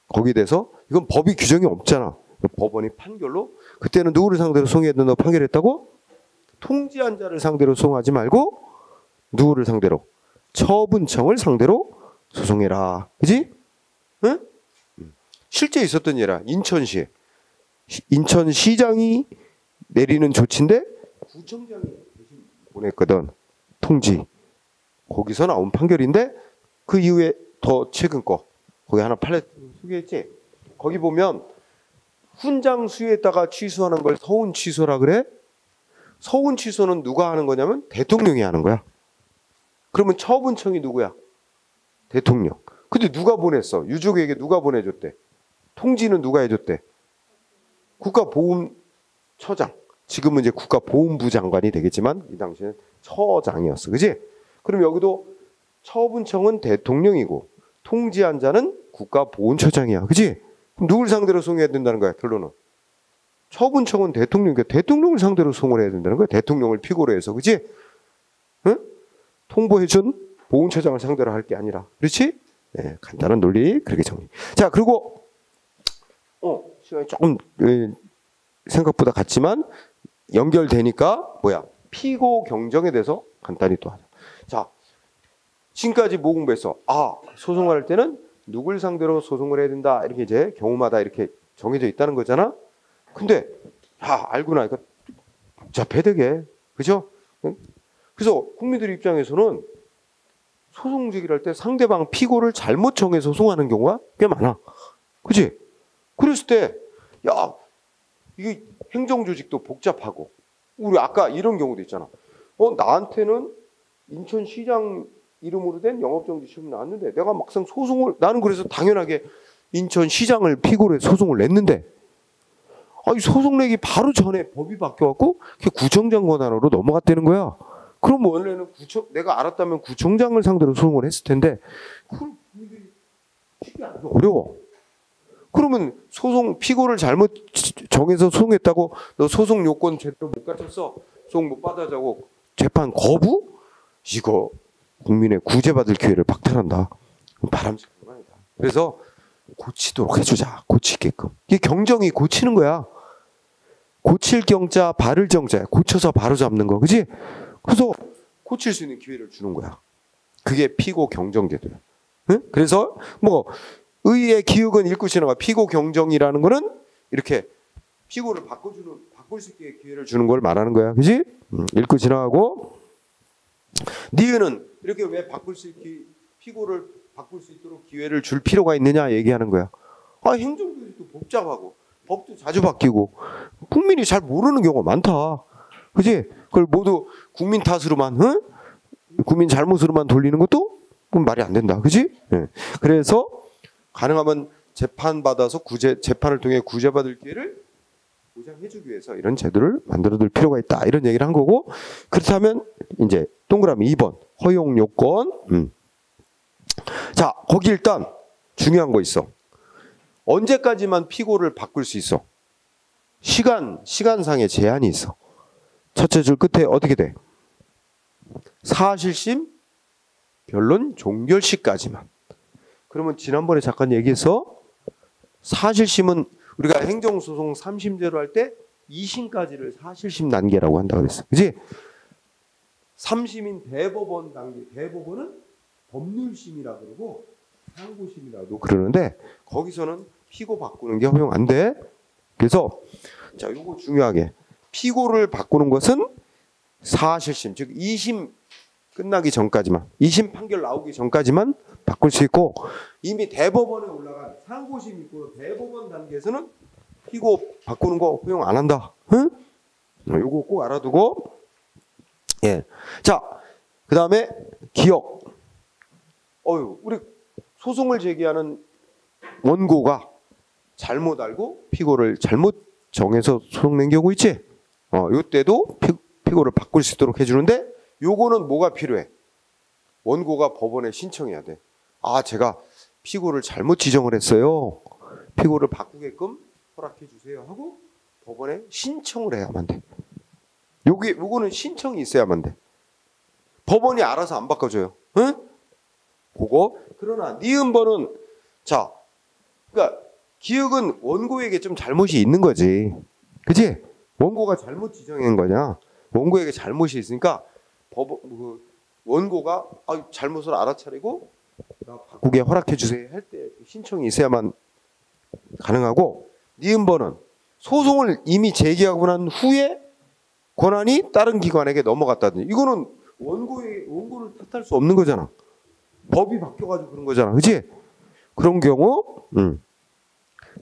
Speaker 1: 거기에 대해서 이건 법이 규정이 없잖아. 법원이 판결로 그때는 누구를 상대로 소송해야 된다고 판결했다고? 통지한 자를 상대로 소송하지 말고 누구를 상대로? 처분청을 상대로 소송해라. 그지? 응? 실제 있었던 일이야. 인천시장이 내리는 조치인데 구청장이 대신 보냈거든. 통지. 거기서 나온 판결인데 그 이후에 더 최근 거 거기 하나 판례 소개했지? 거기 보면 훈장 수유했다가 취소하는 걸 서운 취소라 그래? 서운 취소는 누가 하는 거냐면 대통령이 하는 거야. 그러면 처분청이 누구야? 대통령. 근데 누가 보냈어? 유족에게 누가 보내줬대? 통지는 누가 해줬대? 국가보훈처장. 지금은 이제 국가보훈부 장관이 되겠지만 이 당시에는 처장이었어. 그지? 그럼 여기도 처분청은 대통령이고 통지한 자는 국가보훈처장이야. 그지? 그럼 누굴 상대로 소송해야 된다는 거야, 결론은? 처분청은 대통령이니까 대통령을 상대로 소송을 해야 된다는 거야. 대통령을 피고로 해서. 그지? 응? 통보해준 보훈처장을 상대로 할 게 아니라. 그렇지? 네, 간단한 논리 그렇게 정리. 자, 그리고 시간이 조금 생각보다 같지만 연결되니까 뭐야? 피고 경정에 대해서 간단히 또 하자. 자, 지금까지 뭐 공부했어? 소송을 할 때는 누굴 상대로 소송을 해야 된다. 이렇게 이제 경우마다 이렇게 정해져 있다는 거잖아. 근데 알고 나니까 복잡해 되게. 그죠? 그래서 국민들 입장에서는 소송 제기를 할 때 상대방 피고를 잘못 정해서 소송하는 경우가 꽤 많아. 그지? 그랬을 때, 야, 이게 행정조직도 복잡하고, 우리 아까 이런 경우도 있잖아. 나한테는 인천시장 이름으로 된 영업정지 시험이 나왔는데 내가 막상 소송을, 나는 그래서 당연하게 인천시장을 피고로 해서 소송을 냈는데, 이 소송 내기 바로 전에 법이 바뀌어갖고 그게 구청장 권한으로 넘어갔다는 거야. 그럼 원래는 내가 알았다면 구청장을 상대로 소송을 했을 텐데, 그걸 쉽게 안 어려워. 그러면 피고를 잘못 정해서 소송했다고 너 소송 요건 제대로 못 갖췄어, 소송 못 받아자고 재판 거부? 이거 국민의 구제받을 기회를 박탈한다. 바람직한 거 아니다. 그래서 고치도록 해주자. 고치게끔. 이게 경정이 고치는 거야. 고칠 경자 바를 정자, 고쳐서 바로 잡는 거, 그지? 그래서 고칠 수 있는 기회를 주는 거야. 그게 피고 경정제도야. 응? 그래서 뭐 의의 기억은 읽고 지나가. 피고 경정이라는 거는 이렇게 피고를 바꿀 수 있게 기회를 주는 걸 말하는 거야, 그지? 읽고 지나가고, 니은은 이렇게 왜 피고를 바꿀 수 있도록 기회를 줄 필요가 있느냐 얘기하는 거야. 행정조직도 복잡하고 법도 자주 바뀌고 국민이 잘 모르는 경우가 많다, 그지? 그걸 모두 국민 탓으로만, 응? 국민 잘못으로만 돌리는 것도 그건 말이 안 된다, 그지? 네. 그래서 가능하면 재판을 통해 구제받을 기회를 보장해주기 위해서 이런 제도를 만들어둘 필요가 있다, 이런 얘기를 한 거고, 그렇다면 이제 동그라미 2번 허용 요건. 자, 거기 일단 중요한 거 있어. 언제까지만 피고를 바꿀 수 있어? 시간상의 제한이 있어. 첫째 줄 끝에 어떻게 돼? 사실심, 변론, 종결시까지만. 그러면 지난번에 잠깐 얘기해서 사실심은 우리가 행정소송 3심제로 할 때 2심까지를 사실심 단계라고 한다 그랬어, 그지? 3심인 대법원 단계, 대법원은 법률심이라 그러고 상고심이라도 그러는데, 거기서는 피고 바꾸는 게 허용 안 돼. 그래서 자, 요거 중요하게, 피고를 바꾸는 것은 사실심, 즉 2심 끝나기 전까지만, 2심 판결 나오기 전까지만 바꿀 수 있고, 이미 대법원에 올라간 상고심 있고 대법원 단계에서는 피고 바꾸는 거 허용 안 한다. 응? 요거 꼭 알아두고, 예. 자, 그 다음에 기억. 우리 소송을 제기하는 원고가 잘못 알고 피고를 잘못 정해서 소송 낸 경우 있지? 요때도 피고를 바꿀 수 있도록 해주는데, 요거는 뭐가 필요해? 원고가 법원에 신청해야 돼. 제가 피고를 잘못 지정을 했어요, 피고를 바꾸게끔 허락해 주세요 하고 법원에 신청을 해야만 돼. 요거는 신청이 있어야만 돼. 법원이 알아서 안 바꿔줘요. 응? 그거. 그러나 니은번은, 자, 그러니까 기억은 원고에게 좀 잘못이 있는 거지, 그치? 원고가 잘못 지정한 거냐? 원고에게 잘못이 있으니까 원고가 잘못을 알아차리고 바꾸게 허락해 주세요 할 때 신청이 있어야만 가능하고, 니은번은 소송을 이미 제기하고 난 후에 권한이 다른 기관에게 넘어갔다든지, 이거는 원고를 탓할 수 없는 거잖아. 법이 바뀌어가지고 그런 거잖아, 그치? 그런 경우,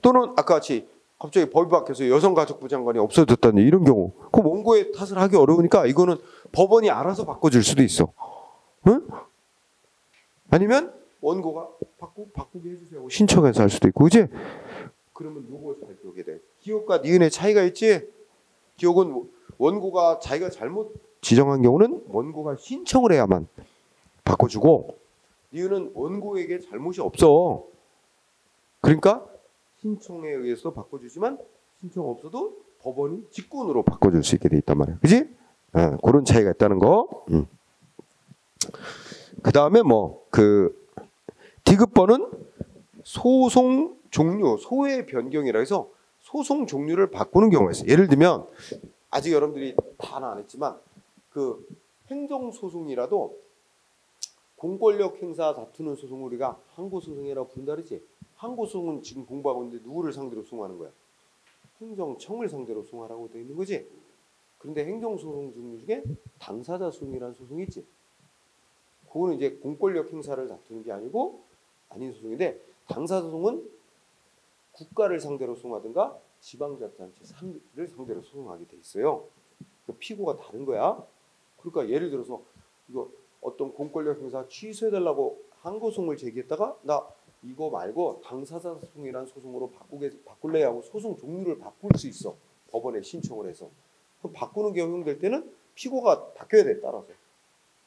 Speaker 1: 또는 아까 같이 갑자기 법이 바뀌어서 여성가족부 장관이 없어졌다든지 이런 경우, 그럼 원고의 탓을 하기 어려우니까 이거는 법원이 알아서 바꿔줄 수도 있어. 응? 아니면 원고가 바꾸게 해주세요 하고 신청해서 할 수도 있고, 그치? 그러면 요거 잘 기억해야 돼. 기억과 니은의 차이가 있지? 기억은 원고가 자기가 잘못 지정한 경우는 원고가 신청을 해야만 바꿔주고, 니은은 원고에게 잘못이 없어. 그러니까 신청에 의해서 바꿔주지만 신청 없어도 법원이 직권으로 바꿔줄 수 있게 돼 있단 말이야, 그지? 그런 차이가 있다는 거. 그 다음에 디귿번은 소송 종류, 소의 변경이라 해서 소송 종류를 바꾸는 경우가 있어요. 예를 들면, 아직 여러분들이 다는 안 했지만, 그 행정소송이라도 공권력 행사 다투는 소송을 우리가 항고소송이라고 부른다 그러지? 항고소송은 지금 공부하고 있는데 누구를 상대로 소송하는 거야? 행정청을 상대로 소송하라고 되어 있는 거지? 그런데 행정소송 종류 중에 당사자 소송이라는 소송이 있지? 그거는 이제 공권력 행사를 다투는 게 아닌 소송인데, 당사자 소송은 국가를 상대로 소송하든가 지방자치단체를 상대로 소송하게 돼 있어요. 그 피고가 다른 거야. 그러니까 예를 들어서 이거 어떤 공권력 행사 취소해달라고 항고송을 제기했다가 나 이거 말고 당사자 소송이란 소송으로 바꿀래 하고 소송 종류를 바꿀 수 있어. 법원에 신청을 해서. 그럼 바꾸는 게 허용될 때는 피고가 바뀌어야 돼, 따라서.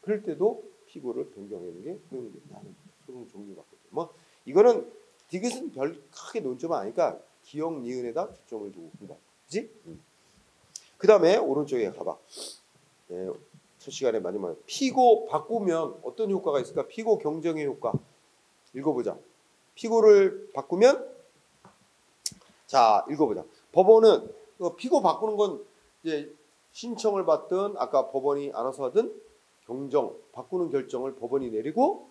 Speaker 1: 그럴 때도 피고를 변경하는 게 허용된다는 소송 종류 바꿀 때. 뭐 이거는 디귿은 별 크게 논점은 아니까 기역 니은에다 초점을 두고 본다. 그지? 그 다음에 오른쪽에 가봐. 네, 첫 시간에 마지막에 피고 바꾸면 어떤 효과가 있을까? 피고 경쟁의 효과. 읽어보자. 피고를 바꾸면 자 읽어보자. 법원은 피고 바꾸는 건 이제 신청을 받든 아까 법원이 알아서 하든 경정 바꾸는 결정을 법원이 내리고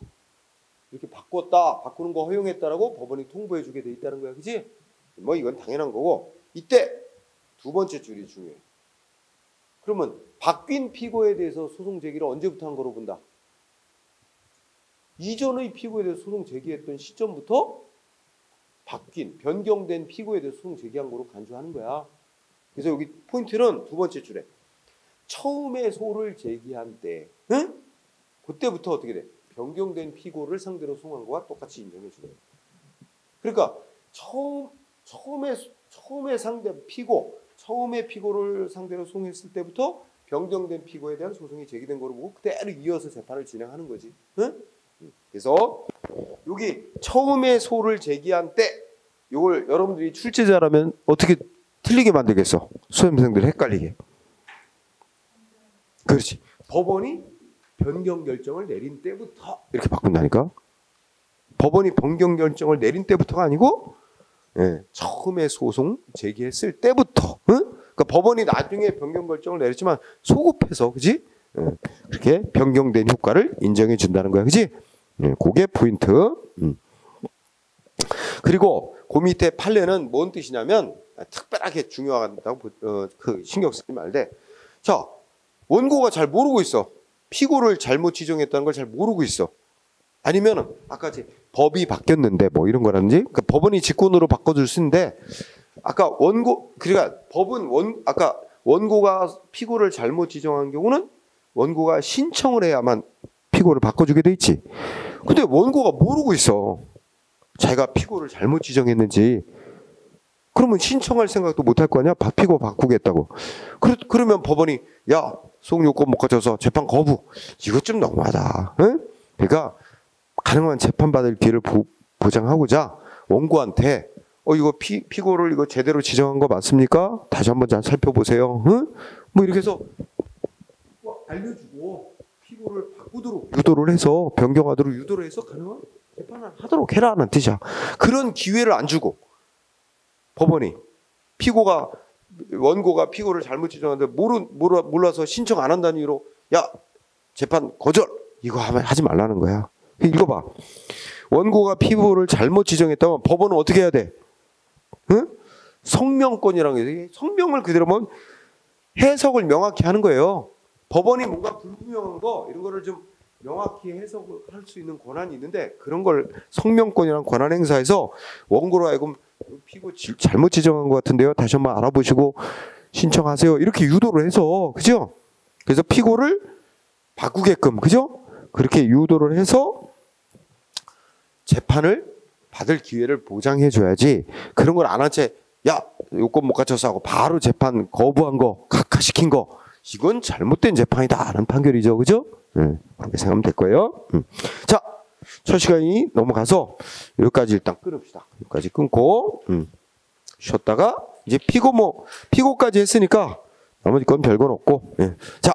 Speaker 1: 이렇게 바꾸는 거 허용했다라고 법원이 통보해 주게 돼 있다는 거야. 그지? 뭐 이건 당연한 거고 이때 두 번째 줄이 중요해. 그러면 바뀐 피고에 대해서 소송 제기를 언제부터 한 거로 본다? 이전의 피고에 대해서 소송 제기했던 시점부터 변경된 피고에 대해서 소송 제기한 거로 간주하는 거야. 그래서 여기 포인트는 두 번째 줄에 처음에 소를 제기한 때, 응? 그때부터 어떻게 돼? 변경된 피고를 상대로 소송한 거와 똑같이 인정해 주는 거야. 그러니까 처음에 피고를 상대로 소송했을 때부터 변경된 피고에 대한 소송이 제기된 거로 보고 그대로 이어서 재판을 진행하는 거지. 응? 그래서 여기 처음에 소를 제기한 때 이걸 여러분들이 출제자라면 어떻게 틀리게 만들겠어? 수험생들 헷갈리게. 그렇지. 법원이 변경 결정을 내린 때부터 이렇게 바꾼다니까. 법원이 변경 결정을 내린 때부터가 아니고 처음에 소송 제기했을 때부터. 응? 그러니까 법원이 나중에 변경 결정을 내렸지만 소급해서 그지? 그렇게 변경된 효과를 인정해 준다는 거야. 그지? 그게 포인트. 그리고 그 밑에 판례는 뭔 뜻이냐면 특별하게 중요하다고 신경 쓰지 말되 자 원고가 잘 모르고 있어. 피고를 잘못 지정했다는 걸 잘 모르고 있어. 아니면은 아까 법이 바뀌었는데 뭐 이런 거라든지 그러니까 법원이 직권으로 바꿔줄 수 있는데 아까 그러니까 법은 아까 원고가 피고를 잘못 지정한 경우는 원고가 신청을 해야만 피고를 바꿔주게 돼 있지. 근데 원고가 모르고 있어. 자기가 피고를 잘못 지정했는지. 그러면 신청할 생각도 못 할 거 아니야? 피고 바꾸겠다고. 그러면 법원이 야 소송 요건 못 가져서 재판 거부. 이것 좀 너무하다. 응? 그러니까 가능한 재판받을 기회를 보장하고자 원고한테 이거 피고를 이거 제대로 지정한 거 맞습니까? 다시 한번 잘 살펴보세요. 응? 뭐 이렇게 해서 알려주고 피고를 바꾸도록 유도를 해서 변경하도록 유도를 해서 가능한 재판을 하도록 해라는 뜻이야. 그런 기회를 안 주고 법원이 원고가 피고를 잘못 지정하는데 몰라서 신청 안 한다는 이유로 야 재판 거절 이거 하지 말라는 거야. 읽어봐. 원고가 피고를 잘못 지정했다면 법원은 어떻게 해야 돼? 응? 성명권이라는 게 성명을 그대로 보면 해석을 명확히 하는 거예요. 법원이 뭔가 불분명한 거 이런 거를 좀 명확히 해석을 할 수 있는 권한이 있는데 그런 걸 성명권이라는 권한 행사에서 원고로 하여금 피고 잘못 지정한 것 같은데요. 다시 한번 알아보시고 신청하세요. 이렇게 유도를 해서 그죠? 그래서 피고를 바꾸게끔 그죠? 그렇게 유도를 해서 재판을 받을 기회를 보장해 줘야지 그런 걸 안 한 채 야 요건 못 갖춰서 하고 바로 재판 거부한 거 각하시킨 거 이건 잘못된 재판이다 하는 판결이죠. 그죠? 그렇게 생각하면 될 거예요. 자, 첫 시간이 넘어가서 여기까지 일단 끊읍시다. 여기까지 끊고 쉬었다가 이제 피고까지 했으니까 나머지 건 별건 없고 자